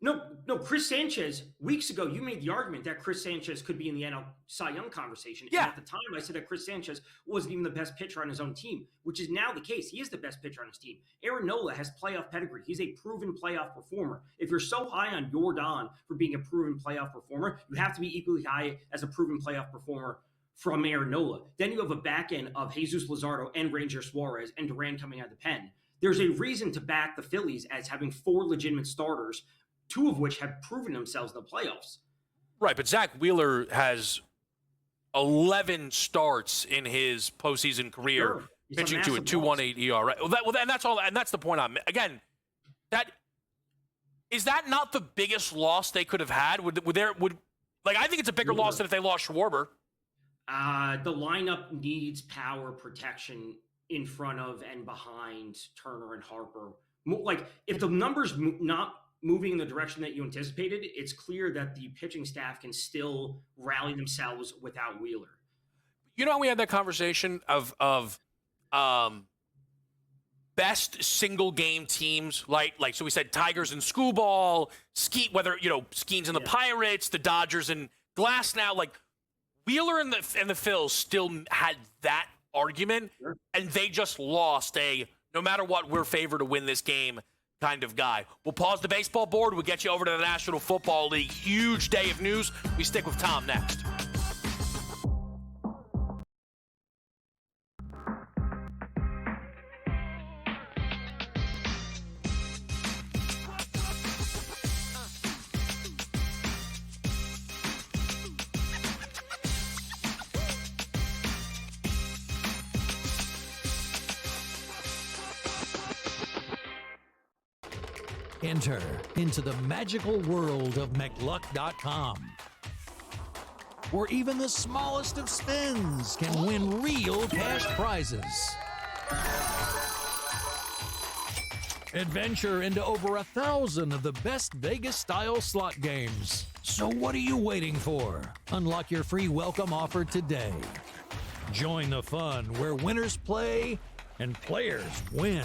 No, Chris Sanchez, weeks ago, you made the argument that Chris Sanchez could be in the NL Cy Young conversation. Yeah. And at the time, I said that Chris Sanchez wasn't even the best pitcher on his own team, which is now the case. He is the best pitcher on his team. Aaron Nola has playoff pedigree. He's a proven playoff performer. If you're so high on Yordan for being a proven playoff performer, you have to be equally high as a proven playoff performer from Aaron Nola. Then you have a back end of Jesus Luzardo and Ranger Suarez and Duran coming out of the pen. There's a reason to back the Phillies as having 4 legitimate starters, 2 of which have proven themselves in the playoffs. Right, but Zach Wheeler has 11 starts in his postseason career, Sure. He's pitching to a massive loss. 2.18 ERA. And that's all. And that's the point I'm again. Is that not the biggest loss they could have had? I think it's a bigger loss than if they lost Schwarber. The lineup needs power protection in front of and behind Turner and Harper. Like, if the numbers not moving in the direction that you anticipated, it's clear that the pitching staff can still rally themselves without Wheeler. You know how we had that conversation of best single game teams, like so we said Tigers and Schoolball, Skeens and the Pirates, the Dodgers and Glass now, like Wheeler and the Phils still had that argument, and they just lost no matter what, we're favored to win this game kind of guy. We'll pause the baseball board. We'll get you over to the National Football League. Huge day of news. We stick with Tom next. Enter into the magical world of McLuck.com, where even the smallest of spins can win real cash prizes. Adventure into over 1,000 of the best Vegas-style slot games. So what are you waiting for? Unlock your free welcome offer today. Join the fun where winners play and players win.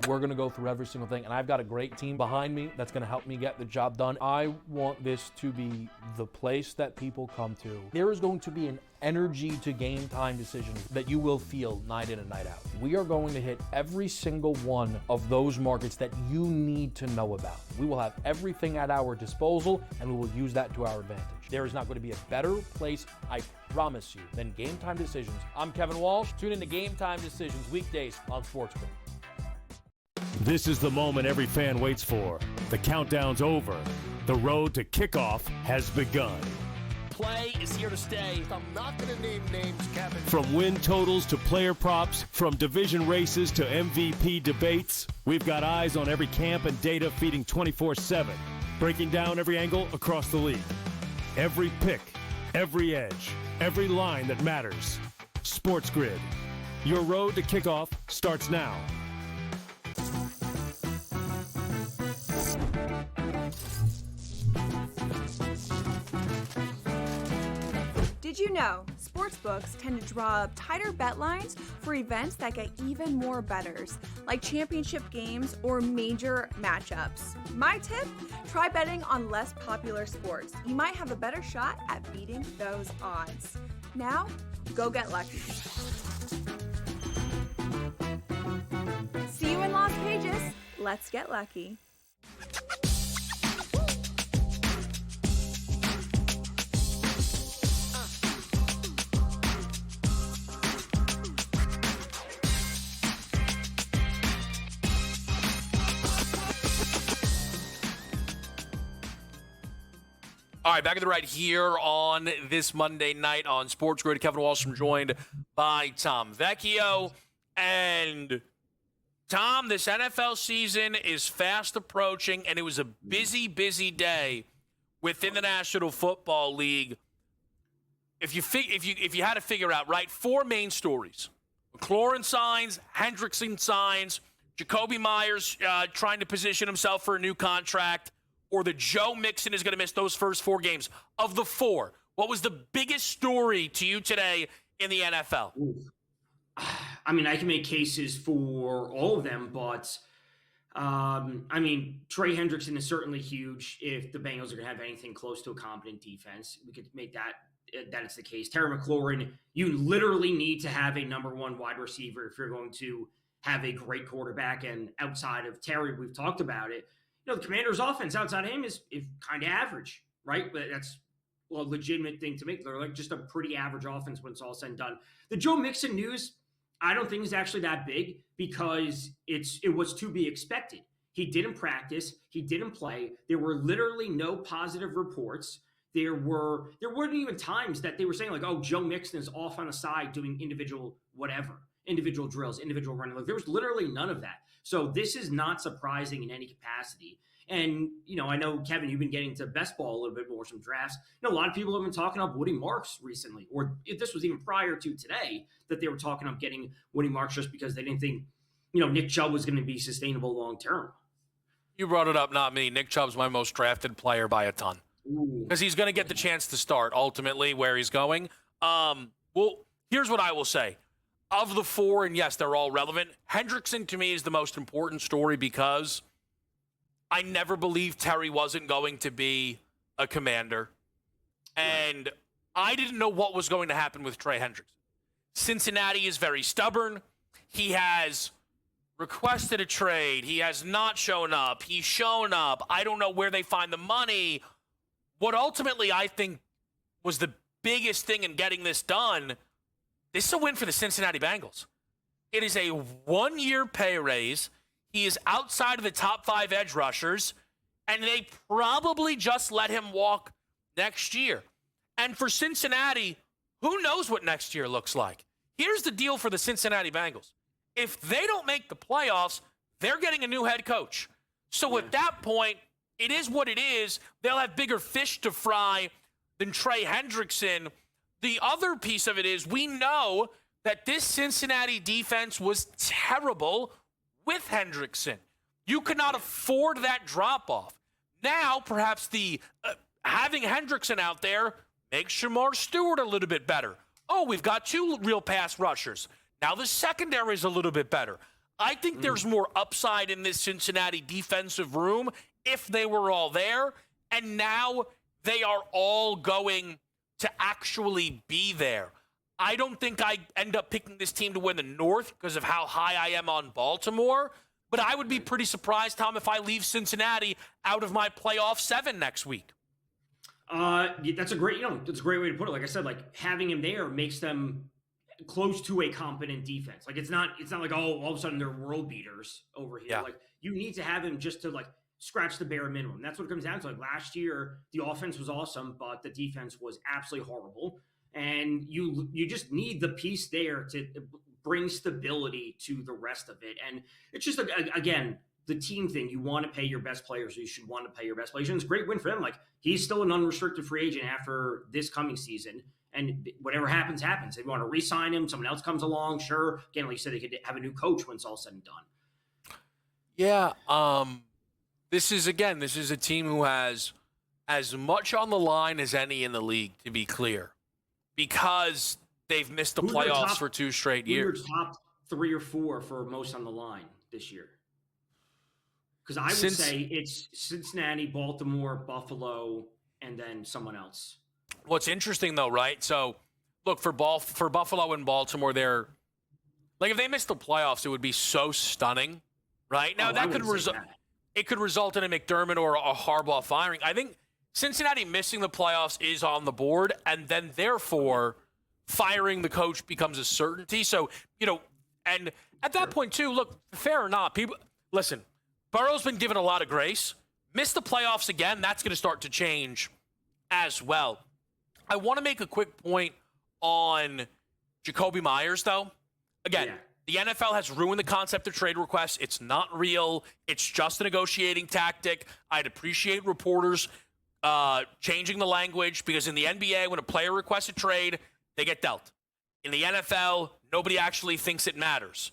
We're going to go through every single thing, and I've got a great team behind me that's going to help me get the job done. I want this to be the place that people come to. There is going to be an energy to game time decisions that you will feel night in and night out. We are going to hit every single one of those markets that you need to know about. We will have everything at our disposal, and we will use that to our advantage. There is not going to be a better place, I promise you, than Game Time Decisions. I'm Kevin Walsh. Tune in to Game Time Decisions weekdays on SportsGrid. This is the moment every fan waits for. The countdown's over. The road to kickoff has begun. Play is here to stay. I'm not going to name names, Kevin. From win totals to player props, from division races to MVP debates, we've got eyes on every camp and data feeding 24/7, breaking down every angle across the league. Every pick, every edge, every line that matters. SportsGrid. Your road to kickoff starts now. Did you know sportsbooks tend to draw up tighter bet lines for events that get even more bettors, like championship games or major matchups? My tip? Try betting on less popular sports. You might have a better shot at beating those odds. Now, go get lucky. See you in Las Vegas. Let's get lucky. All right, back at the right here on this Monday night on SportsGrid. Kevin Walsh, joined by Tom Vecchio. And Tom, this NFL season is fast approaching, and it was a busy, busy day within the National Football League. If you had to figure out, right, 4 main stories: McLaurin signs, Hendrickson signs, Jacoby Myers trying to position himself for a new contract, or the Joe Mixon is going to miss those first 4 games. Of the 4, what was the biggest story to you today in the NFL? I mean, I can make cases for all of them, but I mean, Trey Hendrickson is certainly huge. If the Bengals are going to have anything close to a competent defense, we could make that that it's the case. Terry McLaurin, you literally need to have a number one wide receiver if you're going to have a great quarterback. And outside of Terry, we've talked about it. The Commanders' offense outside of him is kind of average, right? But that's a legitimate thing to make. They're like just a pretty average offense when it's all said and done. The Joe Mixon news, I don't think is actually that big because it was to be expected. He didn't practice. He didn't play. There were literally no positive reports. There weren't even times that they were saying like, oh, Joe Mixon is off on the side doing individual drills, individual running. Like there was literally none of that. So this is not surprising in any capacity. And, I know, Kevin, you've been getting to best ball a little bit more, some drafts. A lot of people have been talking up Woody Marks recently, or if this was even prior to today, that they were talking up getting Woody Marks just because they didn't think, Nick Chubb was going to be sustainable long term. You brought it up, not me. Nick Chubb's my most drafted player by a ton. Because he's going to get the chance to start, ultimately, where he's going. Well, here's what I will say. Of the four, and yes, they're all relevant, Hendrickson to me is the most important story because I never believed Terry wasn't going to be a Commander. And I didn't know what was going to happen with Trey Hendrickson. Cincinnati is very stubborn. He has requested a trade. He has not shown up. He's shown up. I don't know where they find the money. What ultimately I think was the biggest thing in getting this done, this is a win for the Cincinnati Bengals. It is a 1-year pay raise. He is outside of the top 5 edge rushers, and they probably just let him walk next year. And for Cincinnati, who knows what next year looks like? Here's the deal for the Cincinnati Bengals. If they don't make the playoffs, they're getting a new head coach. So at that point, it is what it is. They'll have bigger fish to fry than Trey Hendrickson. The other piece of it is we know that this Cincinnati defense was terrible with Hendrickson. You could not afford that drop-off. Now, perhaps the having Hendrickson out there makes Shamar Stewart a little bit better. Oh, we've got 2 real pass rushers. Now the secondary is a little bit better. I think there's more upside in this Cincinnati defensive room if they were all there, and now they are all going to actually be there. I don't think I end up picking this team to win the North because of how high I am on Baltimore, but I would be pretty surprised, Tom, if I leave Cincinnati out of my playoff 7 next week. That's a great, that's a great way to put it. Like I said, like having him there makes them close to a competent defense. Like it's not like, oh, all of a sudden they're world beaters over here. Yeah. Like you need to have him just to like scratch the bare minimum. That's what it comes down to. Like last year, the offense was awesome, but the defense was absolutely horrible. And you just need the piece there to bring stability to the rest of it. And it's just, again, the team thing. You want to pay your best players. You should want to pay your best players. And it's a great win for them. Like he's still an unrestricted free agent after this coming season. And whatever happens, happens. If you want to re-sign him, someone else comes along, sure. Again, like you said, they could have a new coach when it's all said and done. Yeah. This is a team who has as much on the line as any in the league, to be clear, because they've missed the playoffs for 2 straight years. Top 3 or 4 for most on the line this year. Because I would say it's Cincinnati, Baltimore, Buffalo, and then someone else. What's interesting, though, right? So, look, for Buffalo and Baltimore, they're like if they missed the playoffs, it would be so stunning, right? Now that could result. It could result in a McDermott or a Harbaugh firing. I think Cincinnati missing the playoffs is on the board, and then therefore firing the coach becomes a certainty. So, and at that point too, look, fair or not, people listen. Burrow's been given a lot of grace. Miss the playoffs again, that's going to start to change as well. I want to make a quick point on Jacoby Myers, though. Again, the NFL has ruined the concept of trade requests. It's not real. It's just a negotiating tactic. I'd appreciate reporters changing the language because in the NBA, when a player requests a trade, they get dealt. In the NFL, nobody actually thinks it matters.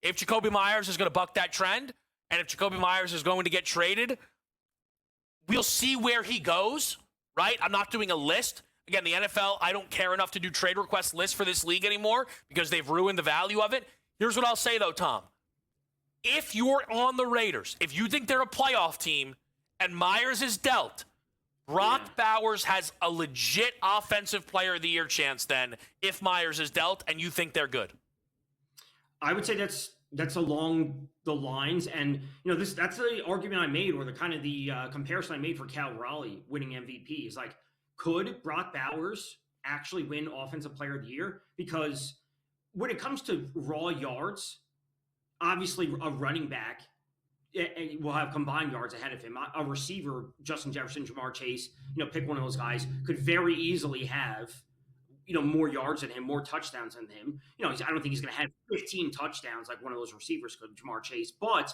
If Jacoby Myers is going to buck that trend, and if Jacoby Myers is going to get traded, we'll see where he goes, right? I'm not doing a list. Again, the NFL, I don't care enough to do trade request lists for this league anymore because they've ruined the value of it. Here's what I'll say, though, Tom. If you're on the Raiders, if you think they're a playoff team and Myers is dealt, Brock Bowers has a legit offensive player of the year chance then if Myers is dealt and you think they're good. I would say that's along the lines, and that's the argument I made, or the kind of the comparison I made for Cal Raleigh winning MVP is like, could Brock Bowers actually win Offensive Player of the Year? Because when it comes to raw yards, obviously a running back will have combined yards ahead of him. A receiver, Justin Jefferson, Jamar Chase, pick one of those guys, could very easily have, more yards than him, more touchdowns than him. I don't think he's going to have 15 touchdowns like one of those receivers could, Jamar Chase. But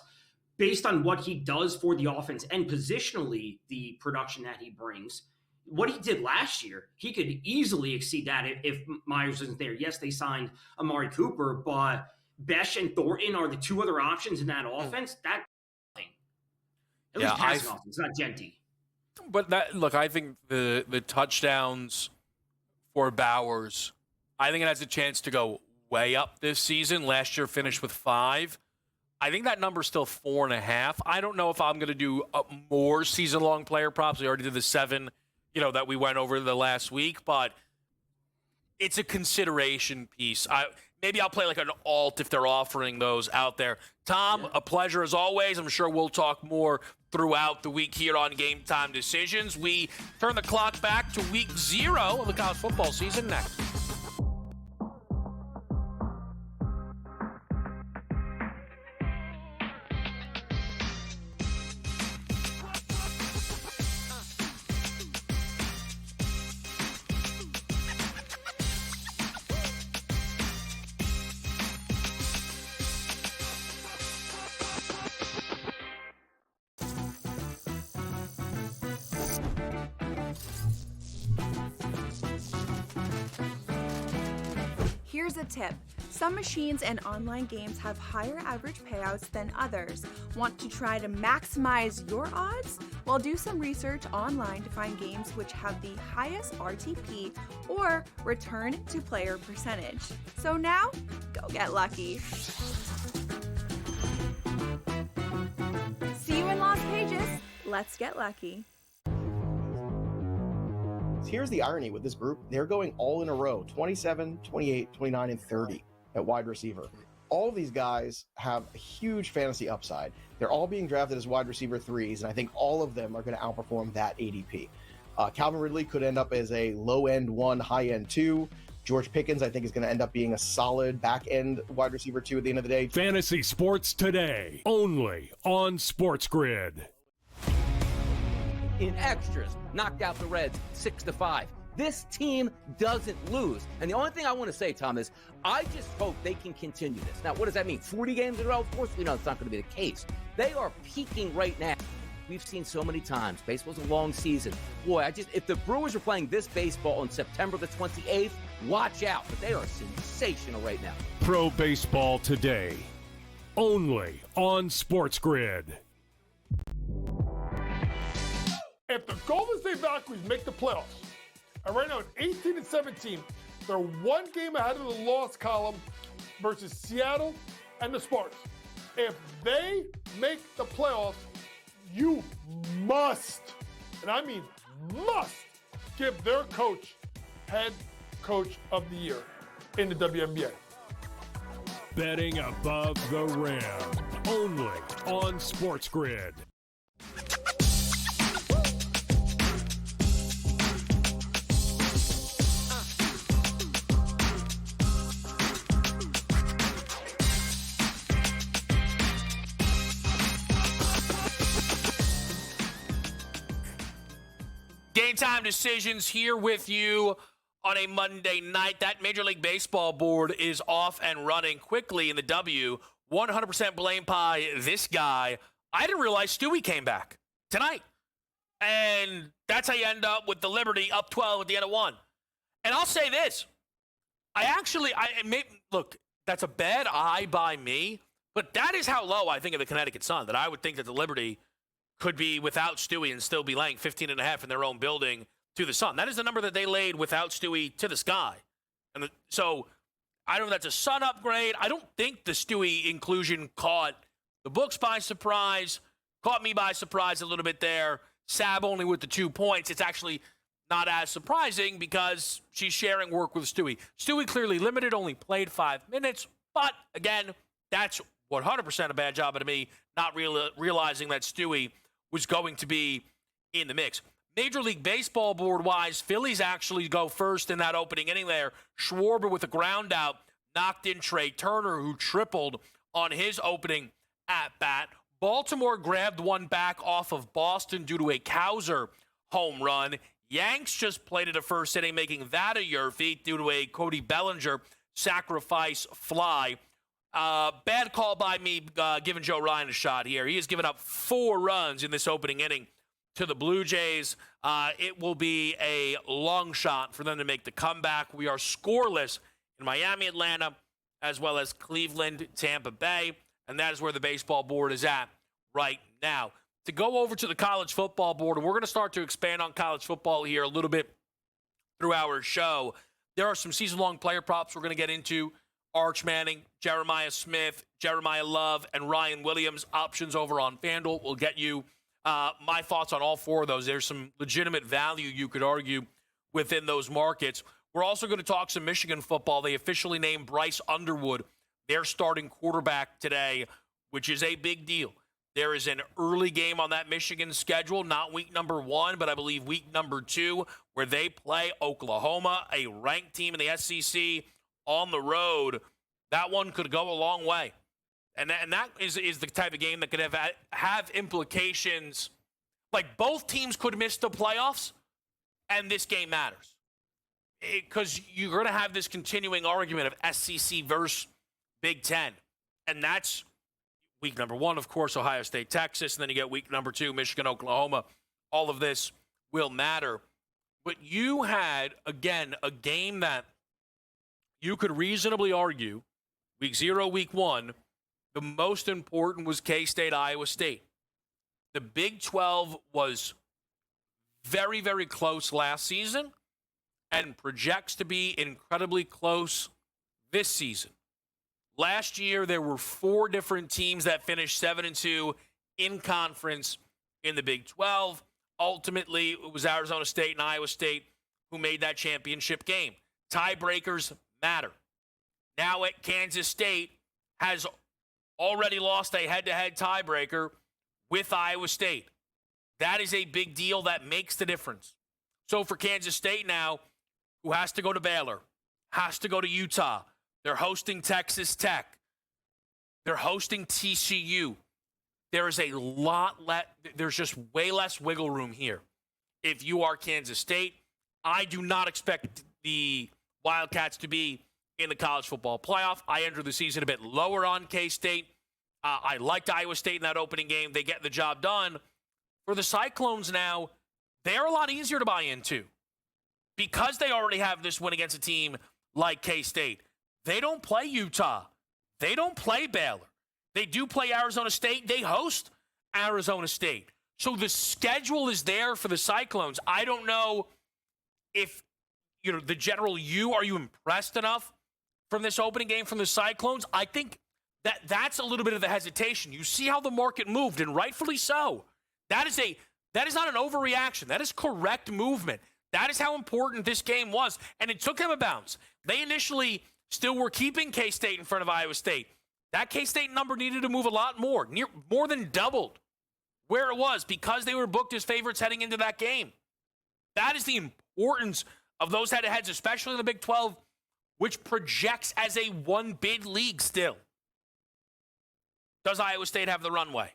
based on what he does for the offense and positionally, the production that he brings, what he did last year, he could easily exceed that if Myers isn't there. Yes, they signed Amari Cooper, but Besh and Thornton are the two other options in that offense. That thing. At least passing offense, not Genty. But I think the touchdowns for Bowers, I think it has a chance to go way up this season. Last year finished with 5. I think that number's still 4.5. I don't know if I'm going to do more season-long player props. We already did the 7, that we went over the last week, but it's a consideration piece. Maybe I'll play like an alt if they're offering those out there. Tom, a pleasure as always. I'm sure we'll talk more throughout the week here on Game Time Decisions. We turn the clock back to week 0 of the college football season next. Here's a tip. Some machines and online games have higher average payouts than others. Want to try to maximize your odds? Well, do some research online to find games which have the highest RTP or return to player percentage. So now, go get lucky. See you in Las Vegas. Let's get lucky. Here's the irony with this group. They're going all in a row, 27, 28, 29, and 30 at wide receiver. All of these guys have a huge fantasy upside. They're all being drafted as wide receiver 3s, and I think all of them are going to outperform that ADP. Calvin Ridley could end up as a low-end 1, high-end 2. George Pickens, I think, is going to end up being a solid back-end wide receiver 2 at the end of the day. Fantasy Sports Today, only on SportsGrid. In extras, knocked out the Reds 6-5. This team doesn't lose. And the only thing I want to say, Tom, is I just hope they can continue this. Now, what does that mean? 40 games in a row? Of course we know it's not going to be the case. They are peaking right now. We've seen so many times. Baseball's a long season. Boy, if the Brewers are playing this baseball on September the 28th, watch out. But they are sensational right now. Pro Baseball Today, only on SportsGrid. If the Golden State Valkyries make the playoffs, and right now at 18 and 17, they're one game ahead of the loss column versus Seattle and the Spartans. If they make the playoffs, you must, and I mean must, give their coach head coach of the year in the WNBA. Betting above the rim, only on SportsGrid. Game Time Decisions here with you on a Monday night. That Major League Baseball board is off and running quickly in the W. 100% blame pie this guy. I didn't realize Stewie came back tonight. And that's how you end up with the Liberty up 12 at the end of 1. And I'll say this. Look, that's a bad eye by me, but that is how low I think of the Connecticut Sun, that I would think that the Liberty could be without Stewie and still be laying 15.5 in their own building to the Sun. That is the number that they laid without Stewie to the sky. And so I don't know if that's a Sun upgrade. I don't think the Stewie inclusion caught the books by surprise, caught me by surprise a little bit there. Sab only with the 2 points. It's actually not as surprising because she's sharing work with Stewie. Stewie clearly limited, only played 5 minutes. But, again, that's 100% a bad job to me, not realizing that Stewie was going to be in the mix. Major League Baseball board-wise, Phillies actually go first in that opening inning there. Schwarber with a ground out knocked in Trey Turner, who tripled on his opening at-bat. Baltimore grabbed one back off of Boston due to a Cowser home run. Yanks just played it a first inning, making that a Yerfie due to a Cody Bellinger sacrifice fly. Bad call by me giving Joe Ryan a shot here. He has given up 4 runs in this opening inning to the Blue Jays. It will be a long shot for them to make the comeback. We are scoreless in Miami, Atlanta, as well as Cleveland, Tampa Bay, and that is where the baseball board is at right now. To go over to the college football board, and we're going to start to expand on college football here a little bit through our show. There are some season-long player props we're going to get into. Arch Manning, Jeremiah Smith, Jeremiah Love, and Ryan Williams options over on FanDuel will get you my thoughts on all 4 of those. There's some legitimate value, you could argue, within those markets. We're also going to talk some Michigan football. They officially named Bryce Underwood their starting quarterback today, which is a big deal. There is an early game on that Michigan schedule, not week number 1, but I believe week number 2, where they play Oklahoma, a ranked team in the SEC, on the road. That one could go a long way. And that is the type of game that could have implications. Like, both teams could miss the playoffs, and this game matters. Because you're going to have this continuing argument of SEC versus Big Ten. And that's week number 1, of course, Ohio State, Texas. And then you get week number 2, Michigan, Oklahoma. All of this will matter. But you had, again, a game that you could reasonably argue, week 0, week 1, the most important was K-State, Iowa State. The Big 12 was very, very close last season and projects to be incredibly close this season. Last year, there were 4 different teams that finished 7-2 in conference in the Big 12. Ultimately, it was Arizona State and Iowa State who made that championship game. Tiebreakers matter. Now at Kansas State has already lost a head-to-head tiebreaker with Iowa State. That is a big deal that makes the difference. So for Kansas State now, who has to go to Baylor, has to go to Utah, they're hosting Texas Tech, they're hosting TCU. There is a lot there's just way less wiggle room here. If you are Kansas State, I do not expect the Wildcats to be in the college football playoff. I entered the season a bit lower on K-State. I liked Iowa State in that opening game. They get the job done. For the Cyclones now, they're a lot easier to buy into because they already have this win against a team like K-State. They don't play Utah. They don't play Baylor. They do play Arizona State. They host Arizona State. So the schedule is there for the Cyclones. I don't know if, the general are you impressed enough from this opening game from the Cyclones? I think that's a little bit of the hesitation. You see how the market moved, and rightfully so. That is not an overreaction. That is correct movement. That is how important this game was, and it took them a bounce. They initially still were keeping K-State in front of Iowa State. That K-State number needed to move a lot more than doubled where it was because they were booked as favorites heading into that game. That is the importance of those head-to-heads, especially in the Big 12, which projects as a one-bid league still. Does Iowa State have the runway?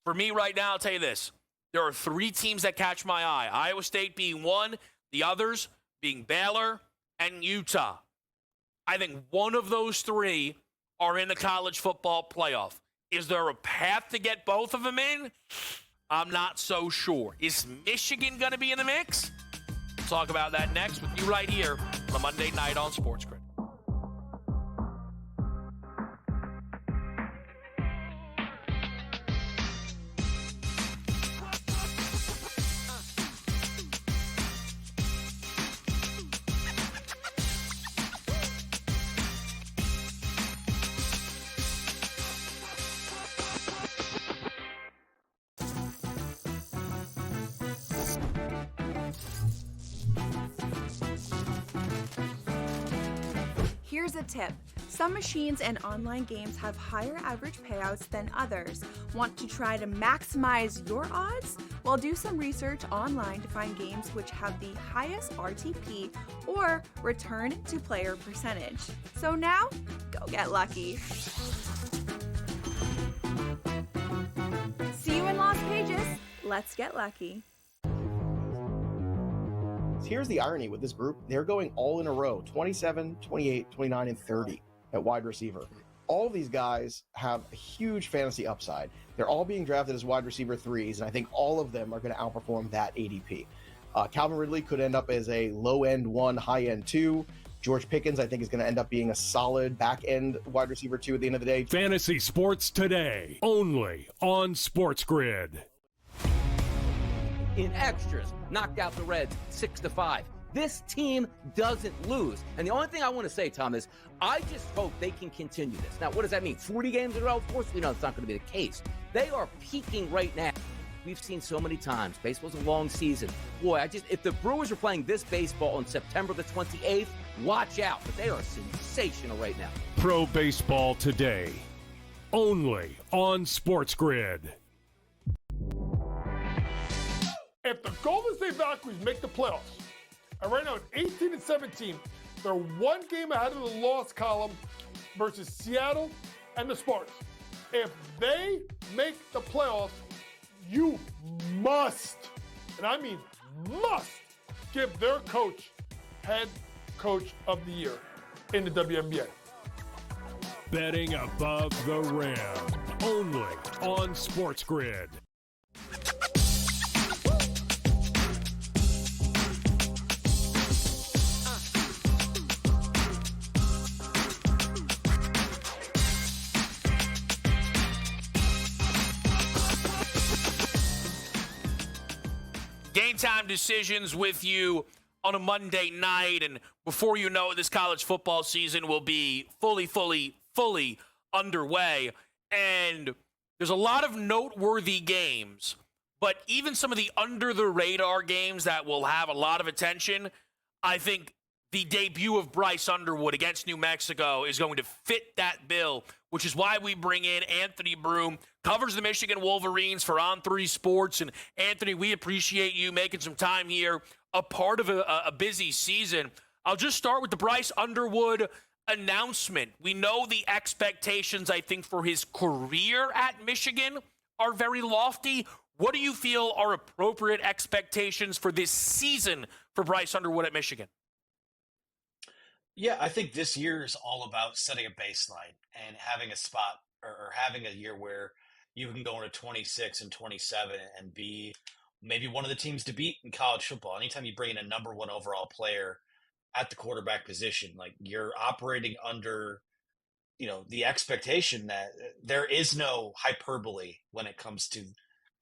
For me right now, I'll tell you this. There are 3 teams that catch my eye. Iowa State being one, the others being Baylor and Utah. I think one of those 3 are in the college football playoff. Is there a path to get both of them in? I'm not so sure. Is Michigan going to be in the mix? We'll talk about that next with you right here on a Monday night on SportsGrid. a tip. Some machines and online games have higher average payouts than others. Want to try to maximize your odds? Well, do some research online to find games which have the highest RTP or return to player percentage. So now, go get lucky. See you in Lost Pages. Let's get lucky. Here's the irony with this group. They're going all in a row, 27, 28, 29, and 30 at wide receiver. All of these guys have a huge fantasy upside. They're all being drafted as wide receiver 3s, and I think all of them are going to outperform that ADP. Calvin Ridley could end up as a low-end 1, high-end 2. George Pickens, I think, is going to end up being a solid back-end wide receiver 2 at the end of the day. Fantasy Sports Today, only on SportsGrid. In extras, knocked out the Reds 6-5. This team doesn't lose. And the only thing I want to say, Tom, is I just hope they can continue this. Now, what does that mean? 40 games in a row? Of course, we know it's not going to be the case. They are peaking right now. We've seen so many times. Baseball's a long season. Boy, if the Brewers were playing this baseball on September the 28th, watch out. But they are sensational right now. Pro Baseball Today, only on SportsGrid. If the Golden State Valkyries make the playoffs, and right now at 18-17, they're one game ahead of the loss column versus Seattle and the Spartans. If they make the playoffs, you must, and I mean must, give their coach head coach of the year in the WNBA. Betting above the rim, only on SportsGrid. Game time decisions with you on a Monday night, and before you know it, this college football season will be fully underway. And there's a lot of noteworthy games, but even some of the under-the-radar games that will have a lot of attention, I think the debut of Bryce Underwood against New Mexico is going to fit that bill, which is why we bring in Anthony Broom, covers the Michigan Wolverines for On3 Sports. And Anthony, we appreciate you making some time here, a part of a busy season. I'll just start with the Bryce Underwood announcement. We know the expectations, I think, for his career at Michigan are very lofty. What do you feel are appropriate expectations for this season for Bryce Underwood at Michigan? Yeah, I think this year is all about setting a baseline and having a spot or having a year where you can go into 26 and 27 and be maybe one of the teams to beat in college football. Anytime you bring in a number 1 overall player at the quarterback position, like you're operating under, the expectation that there is no hyperbole when it comes to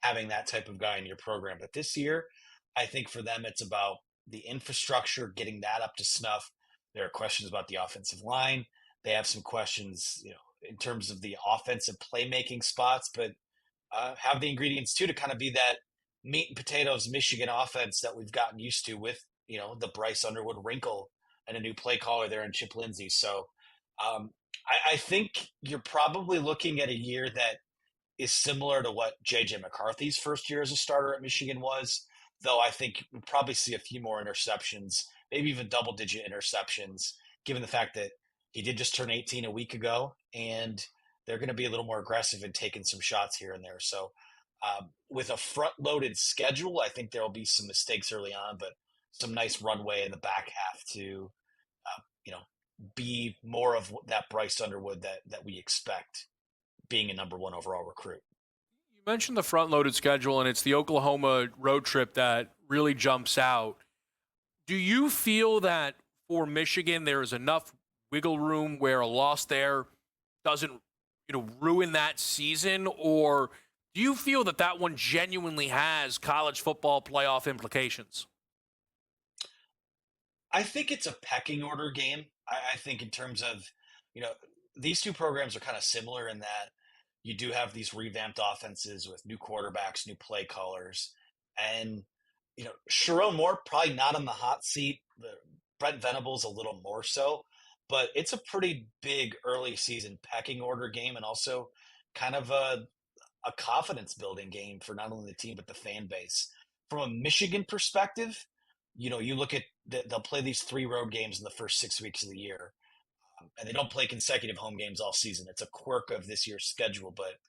having that type of guy in your program. But this year, I think for them, it's about the infrastructure, getting that up to snuff. There are questions about the offensive line. They have some questions, in terms of the offensive playmaking spots, but have the ingredients too to kind of be that meat and potatoes Michigan offense that we've gotten used to with, the Bryce Underwood wrinkle and a new play caller there in Chip Lindsey. So I think you're probably looking at a year that is similar to what J.J. McCarthy's first year as a starter at Michigan was, though I think we'll probably see a few more interceptions, maybe even double-digit interceptions, given the fact that he did just turn 18 a week ago, and they're going to be a little more aggressive in taking some shots here and there. So with a front-loaded schedule, I think there will be some mistakes early on, but some nice runway in the back half to, be more of that Bryce Underwood that we expect being a number 1 overall recruit. You mentioned the front-loaded schedule, and it's the Oklahoma road trip that really jumps out. Do you feel that for Michigan there is enough wiggle room where a loss there doesn't, ruin that season? Or do you feel that that one genuinely has college football playoff implications? I think it's a pecking order game. I think in terms of, these two programs are kind of similar in that you do have these revamped offenses with new quarterbacks, new play callers, and Sharon Moore probably not on the hot seat. Brent Venables a little more so, but it's a pretty big early season pecking order game, and also kind of a confidence building game for not only the team but the fan base. From a Michigan perspective, you look at they'll play these 3 road games in the first 6 weeks of the year, and they don't play consecutive home games all season. It's a quirk of this year's schedule, but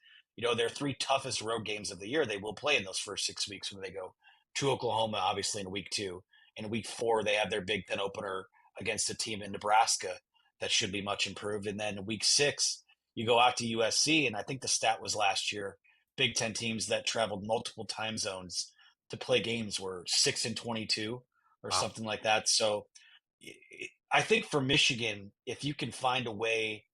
their 3 toughest road games of the year they will play in those first 6 weeks when they go to Oklahoma, obviously in week 2. In week 4, they have their Big Ten opener against a team in Nebraska that should be much improved. And then week 6, you go out to USC, and I think the stat was last year, Big Ten teams that traveled multiple time zones to play games were 6-22 or something like that. So I think for Michigan, if you can find a way,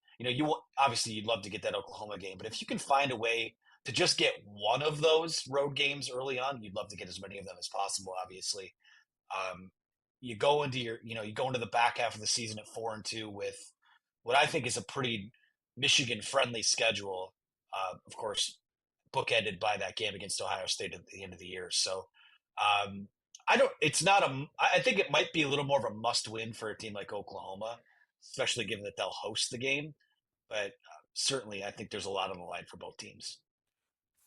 obviously you'd love to get that Oklahoma game, but if you can find a way to just get one of those road games early on, you'd love to get as many of them as possible, obviously. You go into the back half of the season at 4-2 with what I think is a pretty Michigan friendly schedule. Of course, bookended by that game against Ohio State at the end of the year. So I think it might be a little more of a must win for a team like Oklahoma, especially given that they'll host the game. But certainly I think there's a lot on the line for both teams.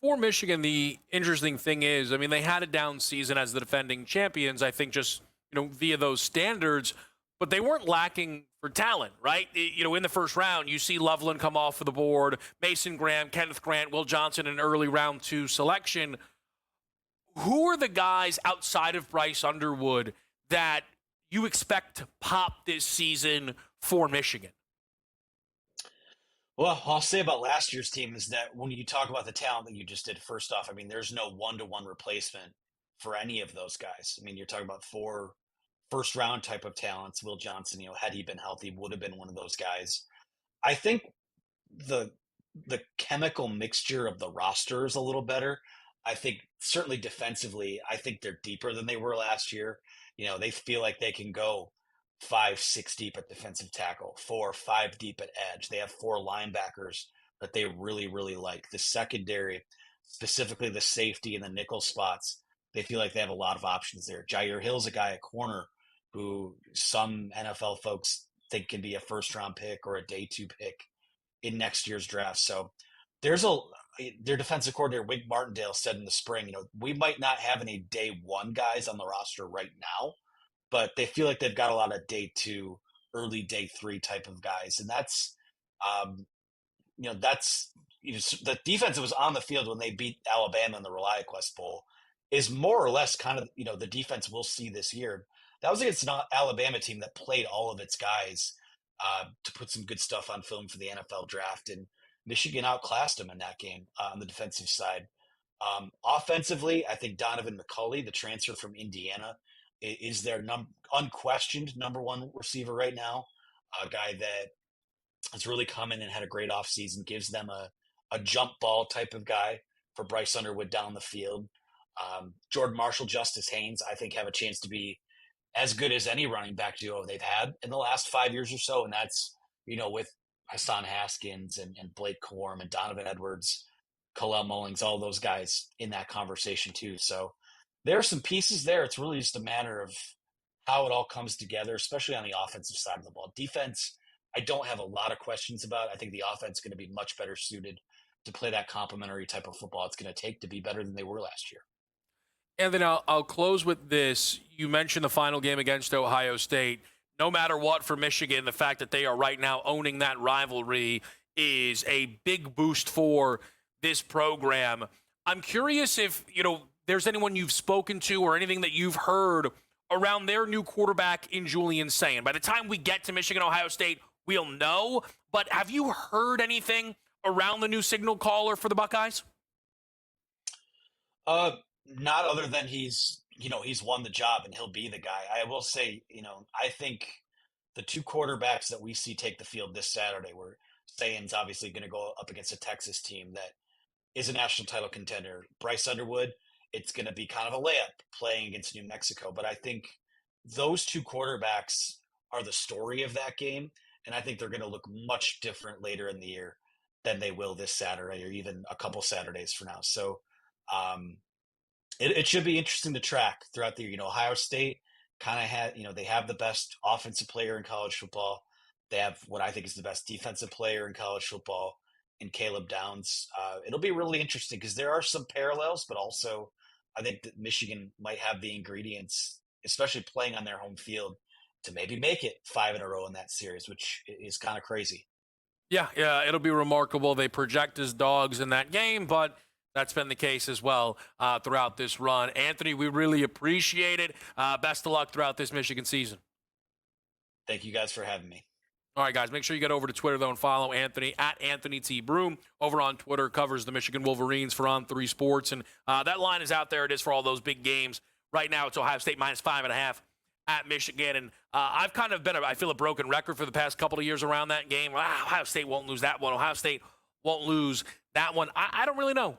For Michigan, the interesting thing is, they had a down season as the defending champions, I think just, via those standards, but they weren't lacking for talent, right? In the first round, you see Loveland come off of the board, Mason Graham, Kenneth Grant, Will Johnson, an early round 2 selection. Who are the guys outside of Bryce Underwood that you expect to pop this season for Michigan? Well, I'll say about last year's team is that when you talk about the talent that you just did, first off, there's no one-to-one replacement for any of those guys. You're talking about 4 first-round type of talents. Will Johnson, had he been healthy, would have been one of those guys. I think the chemical mixture of the roster is a little better. I think certainly defensively, I think they're deeper than they were last year. They feel like they can go 5-6 deep at defensive tackle, 4-5 deep at edge. They have 4 linebackers that they really, really like. The secondary, specifically the safety and the nickel spots, they feel like they have a lot of options there. Jair Hill's a guy at corner who some NFL folks think can be a first-round pick or a day 2 pick in next year's draft. So their defensive coordinator, Wink Martindale, said in the spring, we might not have any day 1 guys on the roster right now, but they feel like they've got a lot of day 2, early day 3 type of guys. And that's the defense that was on the field when they beat Alabama in the ReliaQuest Bowl is more or less kind of, the defense we'll see this year. That was against an Alabama team that played all of its guys to put some good stuff on film for the NFL draft. And Michigan outclassed them in that game on the defensive side. Offensively, I think Donovan McCulley, the transfer from Indiana, is their unquestioned number 1 receiver right now. A guy that has really come in and had a great offseason, gives them a jump ball type of guy for Bryce Underwood down the field. Jordan Marshall, Justice Haynes, I think have a chance to be as good as any running back duo they've had in the last 5 years or so. And that's, with Hassan Haskins and Blake Corum and Donovan Edwards, Kalel Mullings, all those guys in that conversation too. So there are some pieces there. It's really just a matter of how it all comes together, especially on the offensive side of the ball. Defense, I don't have a lot of questions about. I think the offense is going to be much better suited to play that complementary type of football it's going to take to be better than they were last year. And then I'll close with this. You mentioned the final game against Ohio State. No matter what for Michigan, the fact that they are right now owning that rivalry is a big boost for this program. I'm curious if, there's anyone you've spoken to or anything that you've heard around their new quarterback in Julian Sayin. By the time we get to Michigan, Ohio State, we'll know. But have you heard anything around the new signal caller for the Buckeyes? Not other than he's won the job and he'll be the guy. I will say, I think the 2 quarterbacks that we see take the field this Saturday, where Sayin's obviously going to go up against a Texas team that is a national title contender. Bryce Underwood, it's going to be kind of a layup playing against New Mexico. But I think those 2 quarterbacks are the story of that game. And I think they're going to look much different later in the year than they will this Saturday or even a couple Saturdays from now. So it should be interesting to track throughout the year. Ohio State kind of had, they have the best offensive player in college football. They have what I think is the best defensive player in college football in Caleb Downs. It'll be really interesting because there are some parallels, but also I think that Michigan might have the ingredients, especially playing on their home field, to maybe make it 5 in a row in that series, which is kind of crazy. Yeah, it'll be remarkable. They project as dogs in that game, but that's been the case as well throughout this run. Anthony, we really appreciate it. Best of luck throughout this Michigan season. Thank you guys for having me. All right, guys, make sure you get over to Twitter, though, and follow Anthony at Anthony T. Broom. Over on Twitter, covers the Michigan Wolverines for On3 Sports. And that line is out there. It is for all those big games. Right now, it's Ohio State -5.5 at Michigan. And I've kind of been, I feel, a broken record for the past couple of years around that game. Ohio State won't lose that one. Ohio State won't lose that one. I don't really know.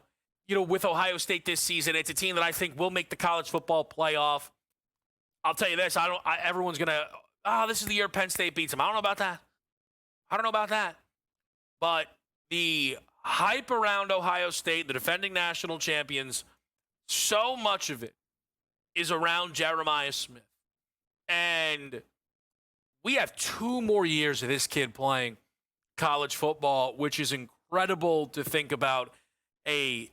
With Ohio State this season, it's a team that I think will make the college football playoff. I'll tell you this. Everyone's going to, this is the year Penn State beats them. I don't know about that. But the hype around Ohio State, the defending national champions, so much of it is around Jeremiah Smith. And we have 2 more years of this kid playing college football, which is incredible to think about. A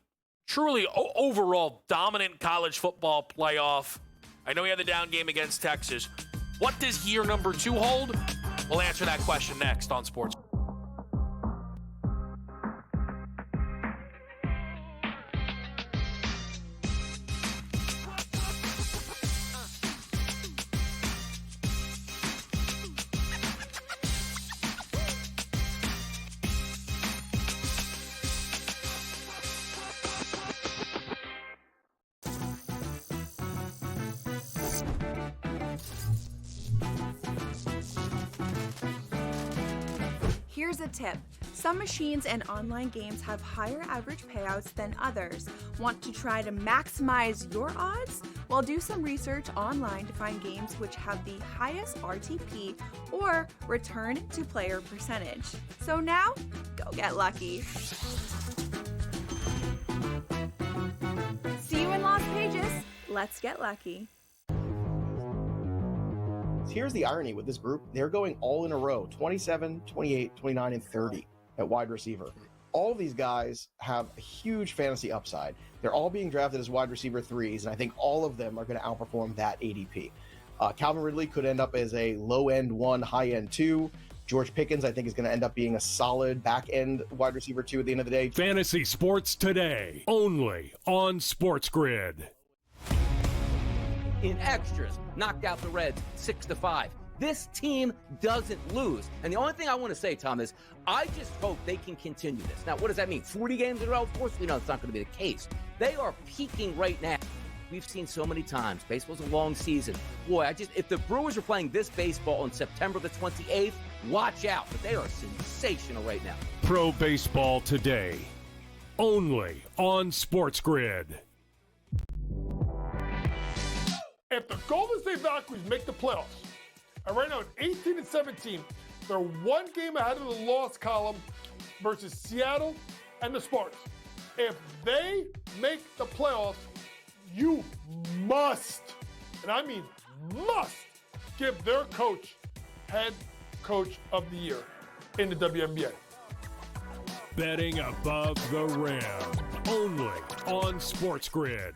truly overall dominant college football playoff. I know he had the down game against Texas. What does year number 2 hold? We'll answer that question next on Sports. Here's a tip. Some machines and online games have higher average payouts than others. Want to try to maximize your odds? Well, do some research online to find games which have the highest RTP or return to player percentage. So now, go get lucky. See you in Las Vegas. Let's get lucky. Here's the irony with this group. They're going all in a row, 27, 28, 29, and 30 at wide receiver. All of these guys have a huge fantasy upside. They're all being drafted as wide receiver 3s, and I think all of them are going to outperform that ADP. Calvin Ridley could end up as a low-end 1, high-end 2. George Pickens, I think, is going to end up being a solid back-end wide receiver 2 at the end of the day. Fantasy Sports Today, only on SportsGrid. In extras, knocked out the Reds 6-5. This team doesn't lose. And the only thing I want to say, Tom, is I just hope they can continue this. Now, what does that mean? 40 games in a row? Of course we know it's not going to be the case. They are peaking right now. We've seen so many times. Baseball's a long season. Boy, if the Brewers were playing this baseball on September the 28th, watch out. But they are sensational right now. Pro Baseball Today, only on SportsGrid. If the Golden State Valkyries make the playoffs, and right now at 18-17, they're 1 game ahead of the loss column versus Seattle and the Spartans. If they make the playoffs, you must, and I mean must, give their coach head coach of the year in the WNBA. Betting above the rim, only on SportsGrid.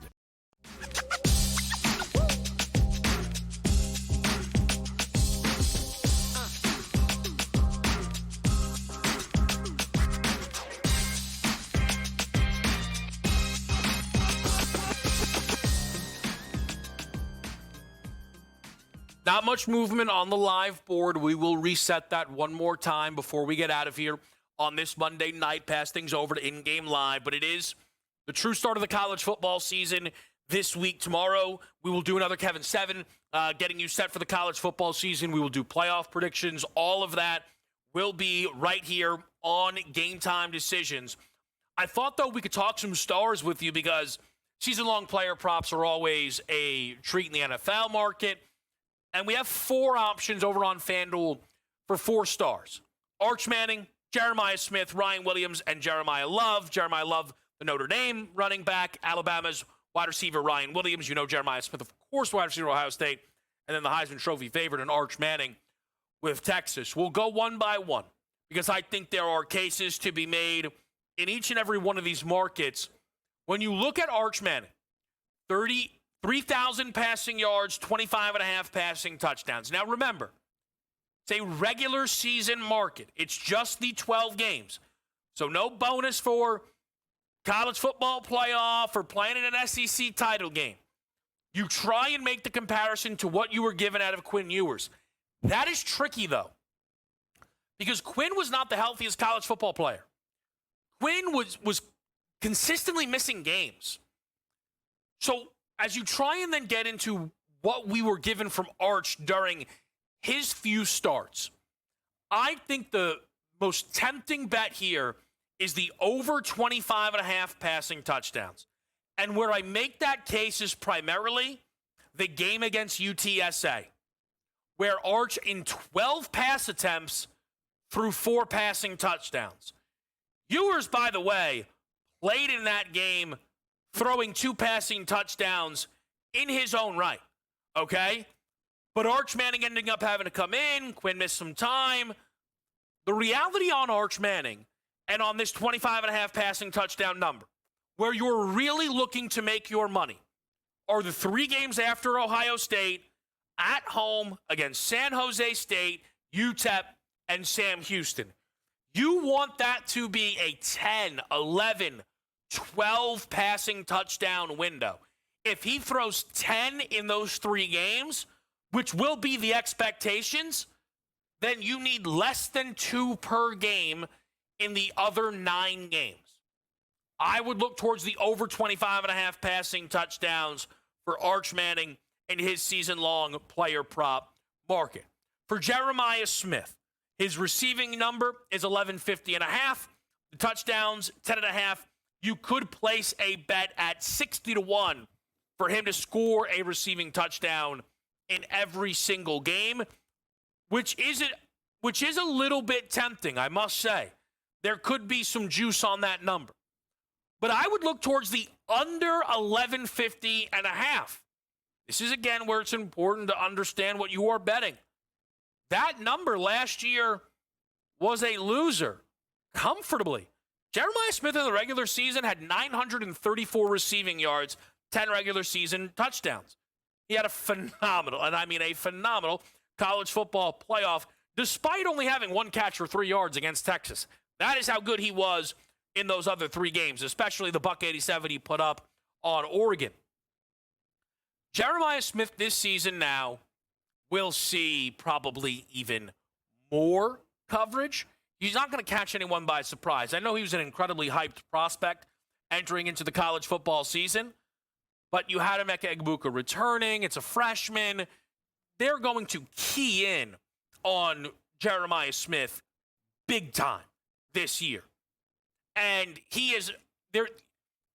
Not much movement on the live board. We will reset that one more time before we get out of here on this Monday night, pass things over to In-Game Live. But it is the true start of the college football season this week. Tomorrow, we will do another Kevin 7, getting you set for the college football season. We will do playoff predictions. All of that will be right here on Game Time Decisions. I thought, though, we could talk some stars with you because season-long player props are always a treat in the NFL market. And we have 4 options over on FanDuel for 4 stars. Arch Manning, Jeremiah Smith, Ryan Williams, and Jeremiah Love. Jeremiah Love, the Notre Dame running back. Alabama's wide receiver, Ryan Williams. You know Jeremiah Smith, of course, wide receiver, Ohio State. And then the Heisman Trophy favorite, and Arch Manning, with Texas. We'll go one by one because I think there are cases to be made in each and every one of these markets. When you look at Arch Manning, 3,000 passing yards, 25.5 passing touchdowns. Now remember, it's a regular season market. It's just the 12 games. So no bonus for college football playoff or playing in an SEC title game. You try and make the comparison to what you were given out of Quinn Ewers. That is tricky, though, because Quinn was not the healthiest college football player. Quinn was consistently missing games. So as you try and then get into what we were given from Arch during his few starts, I think the most tempting bet here is the over 25.5 passing touchdowns. And where I make that case is primarily the game against UTSA, where Arch in 12 pass attempts threw 4 passing touchdowns. Ewers, by the way, played in that game throwing 2 passing touchdowns in his own right, okay? But Arch Manning ending up having to come in. Quinn missed some time. The reality on Arch Manning and on this 25.5 passing touchdown number, where you're really looking to make your money, are the 3 games after Ohio State, at home against San Jose State, UTEP, and Sam Houston. You want that to be a 10, 11, 12 passing touchdown window. If he throws 10 in those 3 games, which will be the expectations, then you need less than 2 per game in the other 9 games. I would look towards the over 25.5 passing touchdowns for Arch Manning in his season-long player prop market. For Jeremiah Smith, his receiving number is 1150.5. The touchdowns, 10.5. You could place a bet at 60-1 for him to score a receiving touchdown in every single game, which is a little bit tempting, I must say. There could be some juice on that number. But I would look towards the under 1150.5. This is, again, where it's important to understand what you are betting. That number last year was a loser, comfortably. Jeremiah Smith in the regular season had 934 receiving yards, 10 regular season touchdowns. He had a phenomenal, and I mean a phenomenal, college football playoff, despite only having 1 catch for 3 yards against Texas. That is how good he was in those other 3 games, especially the $187 he put up on Oregon. Jeremiah Smith this season now will see probably even more coverage. He's not going to catch anyone by surprise. I know he was an incredibly hyped prospect entering into the college football season, but you had Emeka Egbuka returning. It's a freshman. They're going to key in on Jeremiah Smith big time this year. And he is there.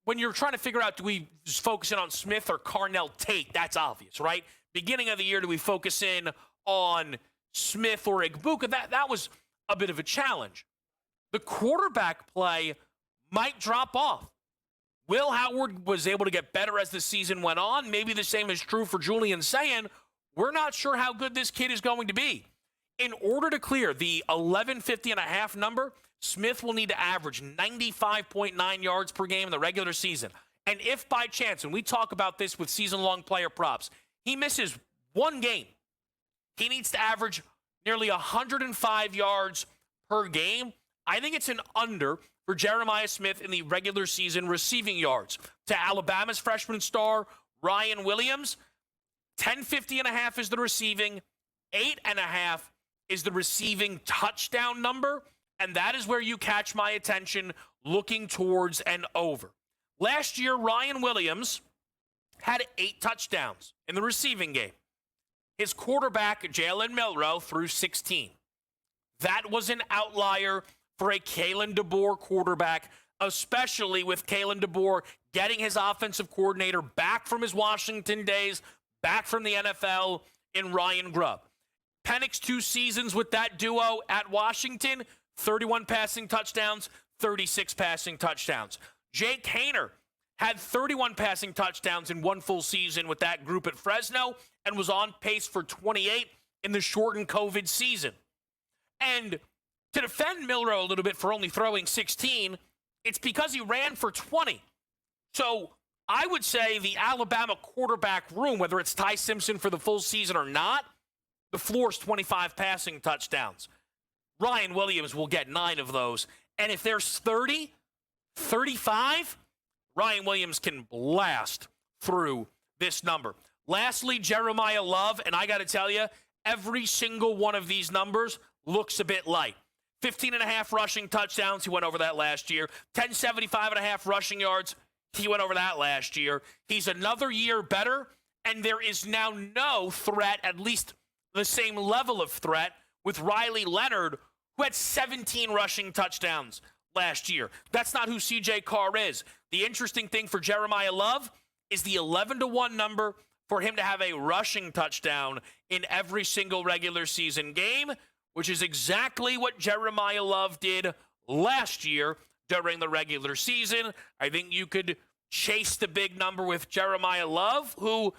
When you're trying to figure out, do we just focus in on Smith or Carnell Tate? That's obvious, right? Beginning of the year, do we focus in on Smith or Egbuka? That was a bit of a challenge. The quarterback play might drop off. Will Howard was able to get better as the season went on. Maybe the same is true for Julian Sayin. We're not sure how good this kid is going to be. In order to clear the 1150.5 number, Smith will need to average 95.9 yards per game in the regular season. And if by chance, and we talk about this with season-long player props, he misses 1 game, he needs to average nearly 105 yards per game. I think it's an under for Jeremiah Smith in the regular season receiving yards. To Alabama's freshman star, Ryan Williams, 1050.5 is the receiving, 8.5 is the receiving touchdown number. And that is where you catch my attention looking towards an over. Last year, Ryan Williams had 8 touchdowns in the receiving game. His quarterback, Jalen Milroe, threw 16. That was an outlier for a Kalen DeBoer quarterback, especially with Kalen DeBoer getting his offensive coordinator back from his Washington days, back from the NFL in Ryan Grubb. Penix 2 seasons with that duo at Washington, 31 passing touchdowns, 36 passing touchdowns. Jake Haener had 31 passing touchdowns in 1 full season with that group at Fresno and was on pace for 28 in the shortened COVID season. And to defend Milroe a little bit for only throwing 16, it's because he ran for 20. So I would say the Alabama quarterback room, whether it's Ty Simpson for the full season or not, the floor is 25 passing touchdowns. Ryan Williams will get 9 of those. And if there's 30, 35, Ryan Williams can blast through this number. Lastly, Jeremiah Love, and I got to tell you, every single one of these numbers looks a bit light. 15.5 rushing touchdowns, he went over that last year. 1075.5 rushing yards, he went over that last year. He's another year better, and there is now no threat, at least the same level of threat, with Riley Leonard, who had 17 rushing touchdowns last year. That's not who C.J. Carr is. The interesting thing for Jeremiah Love is the 11-1 number for him to have a rushing touchdown in every single regular season game, which is exactly what Jeremiah Love did last year during the regular season. I think you could chase the big number with Jeremiah Love, who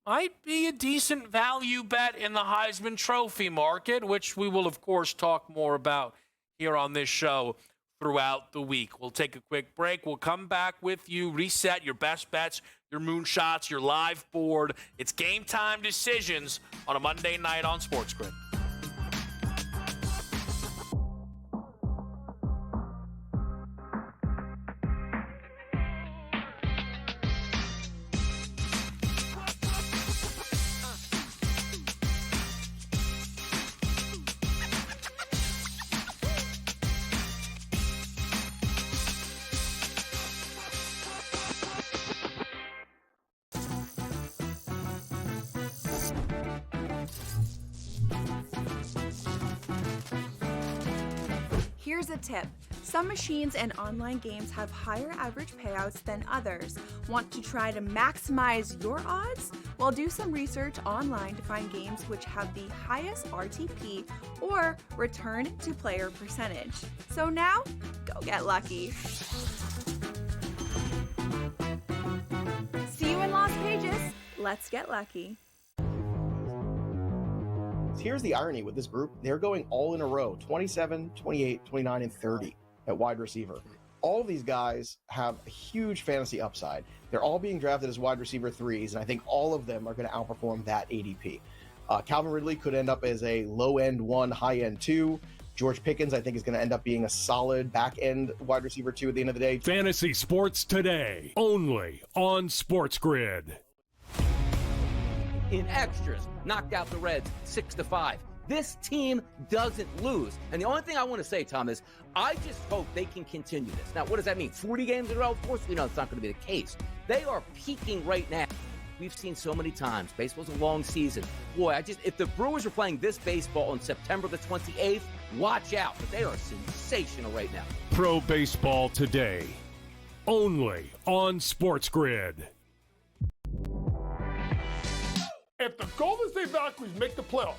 might be a decent value bet in the Heisman Trophy market, which we will, of course, talk more about here on this show throughout the week. We'll take a quick break. We'll come back with you, reset your best bets, your moonshots, your live board. It's Game Time Decisions on a Monday night on SportsGrid. Here's a tip. Some machines and online games have higher average payouts than others. Want to try to maximize your odds? Well, do some research online to find games which have the highest RTP or return to player percentage. So now, go get lucky. See you in Las Vegas. Let's get lucky. Here's the irony with this group. They're going all in a row, 27, 28, 29, and 30 at wide receiver. All of these guys have a huge fantasy upside. They're all being drafted as wide receiver 3s, and I think all of them are going to outperform that ADP. Calvin Ridley could end up as a low-end 1, high-end 2. George Pickens, I think, is going to end up being a solid back-end wide receiver 2 at the end of the day. Fantasy Sports Today, only on SportsGrid. In extras, knocked out the Reds 6-5. This team doesn't lose. And the only thing I want to say, Tom, is I just hope they can continue this. Now, what does that mean? 40 games in a row? Of course we know it's not going to be the case. They are peaking right now. We've seen so many times. Baseball's a long season. Boy, if the Brewers were playing this baseball on September the 28th, watch out. But they are sensational right now. Pro Baseball Today, only on SportsGrid. If the Golden State Valkyries make the playoffs,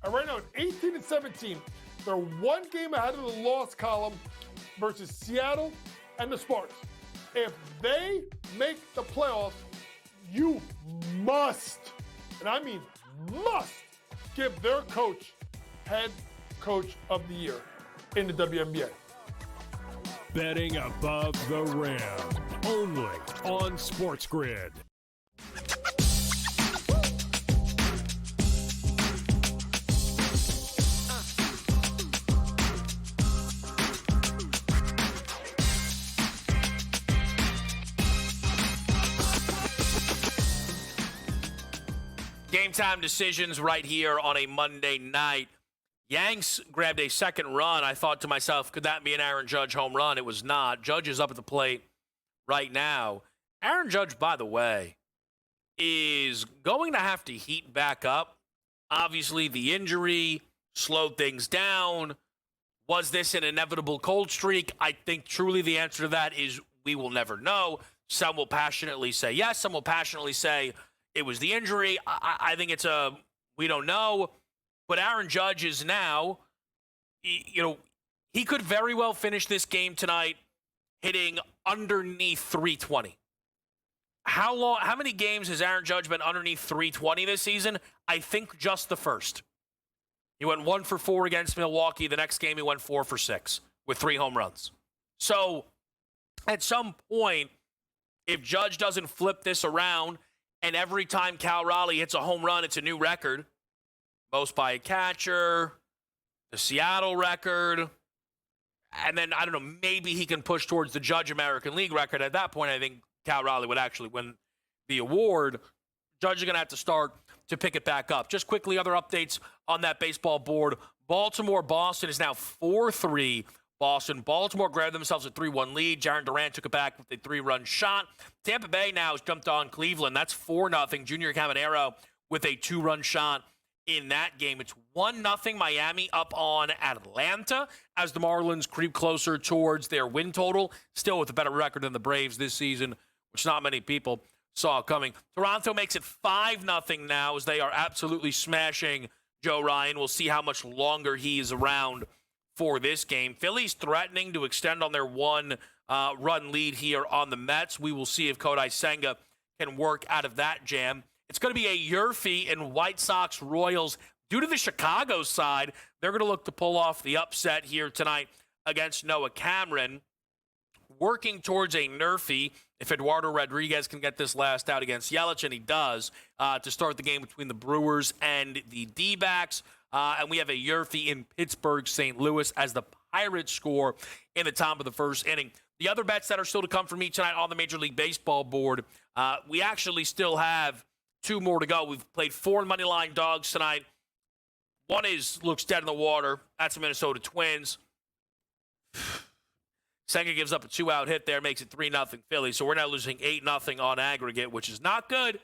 and right now at 18 and 17, they're one game ahead of the loss column versus Seattle and the Spartans. If they make the playoffs, you must, and I mean must, give their coach head coach of the year in the WNBA. Betting above the rim, only on SportsGrid. Game time decisions right here on a Monday night. Yanks grabbed a second run. I thought to myself, could that be an Aaron Judge home run? It was not. Judge is up at the plate right now. Aaron Judge, by the way, is going to have to heat back up. Obviously, the injury slowed things down. Was this an inevitable cold streak? I think truly the answer to that is we will never know. Some will passionately say yes. Some will passionately say it was the injury. I think it's we don't know. But Aaron Judge is now, he could very well finish this game tonight hitting underneath 320. How many games has Aaron Judge been underneath 320 this season? I think just the first. He went 1 for 4 against Milwaukee. The next game, he went 4 for 6 with 3 home runs. So at some point, if Judge doesn't flip this around, and every time Cal Raleigh hits a home run, it's a new record, most by a catcher, the Seattle record, and then, I don't know, maybe he can push towards the Judge American League record. At that point, I think Cal Raleigh would actually win the award. Judge is going to have to start to pick it back up. Just quickly, other updates on that baseball board. Baltimore-Boston is now 4-3. Boston. Baltimore grabbed themselves a 3-1 lead. Jaron Durant took it back with a 3-run shot. Tampa Bay now has jumped on Cleveland. That's 4-0. Junior Caminero with a 2-run shot in that game. It's 1-0 Miami up on Atlanta as the Marlins creep closer towards their win total. Still with a better record than the Braves this season, which not many people saw coming. Toronto makes it 5-0 now as they are absolutely smashing Joe Ryan. We'll see how much longer he is around for this game. Philly's threatening to extend on their 1-run lead here on the Mets. We will see if Kodai Senga can work out of that jam. It's going to be a Yurfie and White Sox Royals. Due to the Chicago side, they're going to look to pull off the upset here tonight against Noah Cameron. Working towards a Nerfie, if Eduardo Rodriguez can get this last out against Yelich, and he does, to start the game between the Brewers and the D-backs. And we have a Yurfie in Pittsburgh, St. Louis as the Pirates score in the top of the first inning. The other bets that are still to come for me tonight on the Major League Baseball board, we actually still have 2 more to go. We've played 4 moneyline dogs tonight. One looks dead in the water. That's the Minnesota Twins. Senga gives up a 2-out hit there, makes it 3-0 Philly. So we're now losing 8-0 on aggregate, which is not good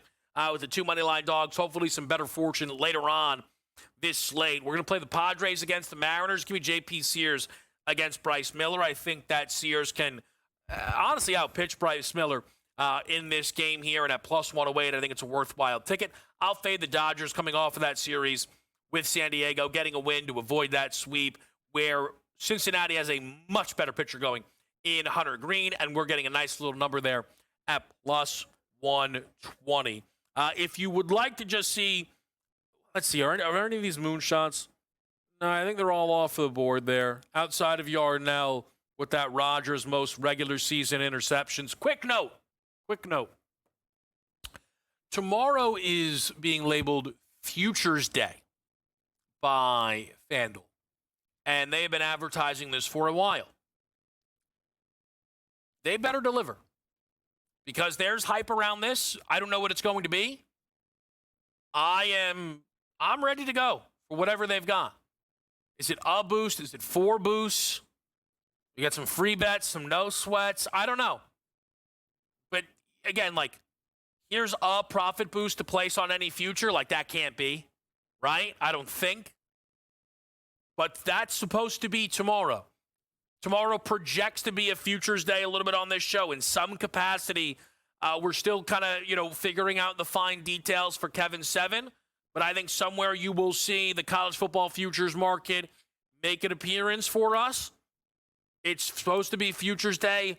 with the 2 moneyline dogs. Hopefully some better fortune later on this slate. We're going to play the Padres against the Mariners. Give me J.P. Sears against Bryce Miller. I think that Sears can honestly outpitch Bryce Miller in this game here, and at plus 108, I think it's a worthwhile ticket. I'll fade the Dodgers coming off of that series with San Diego, getting a win to avoid that sweep where Cincinnati has a much better pitcher going in Hunter Green, and we're getting a nice little number there at plus 120. If you would like to just see, let's see, are any of these moonshots? No, I think they're all off the board there. Outside of Yarnell with that Rodgers most regular season interceptions. Quick note. Tomorrow is being labeled Futures Day by FanDuel. And they have been advertising this for a while. They better deliver. Because there's hype around this. I don't know what it's going to be. I'm ready to go for whatever they've got. Is it a boost? Is it 4 boosts? You got some free bets, some no sweats. I don't know. But again, here's a profit boost to place on any future. That can't be, right? I don't think. But that's supposed to be tomorrow. Tomorrow projects to be a futures day a little bit on this show. In some capacity, we're still kind of, figuring out the fine details for Kevin 7. But I think somewhere you will see the college football futures market make an appearance for us. It's supposed to be futures day.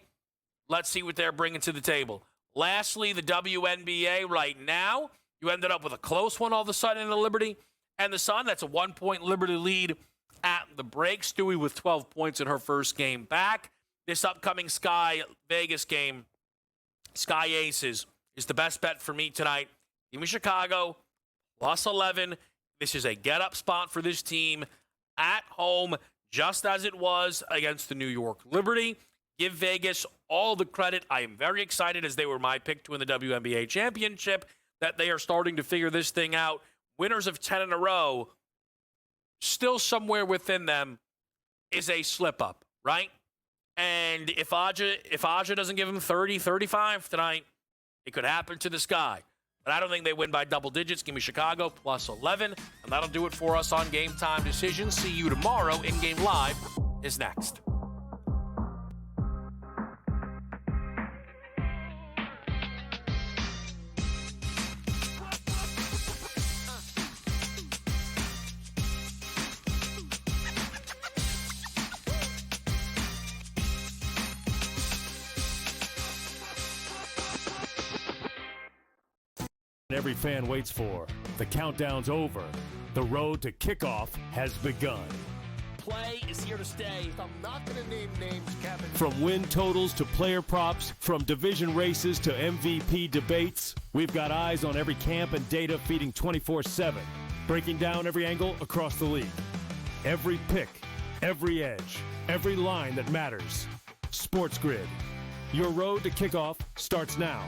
Let's see what they're bringing to the table. Lastly, the WNBA right now. You ended up with a close one all of a sudden in the Liberty and the Sun. That's a 1-point Liberty lead at the break. Stewie with 12 points in her first game back. This upcoming Sky Vegas game, Sky Aces, is the best bet for me tonight. Give me Chicago, plus 11. This is a get-up spot for this team at home, just as it was against the New York Liberty. Give Vegas all the credit. I am very excited, as they were my pick to win the WNBA championship, that they are starting to figure this thing out. Winners of 10 in a row, still somewhere within them is a slip-up, right? And if Aja doesn't give him 30, 35 tonight, it could happen to the Sky. But I don't think they win by double digits. Give me Chicago, plus 11. And that'll do it for us on Game Time Decisions. See you tomorrow. In-Game Live is next. Every fan waits for. The countdown's over. The road to kickoff has begun. Play is here to stay. I'm not going to name names, Kevin. From win totals to player props, from division races to MVP debates, we've got eyes on every camp and data feeding 24/7, breaking down every angle across the league. Every pick, every edge, every line that matters. SportsGrid. Your road to kickoff starts now.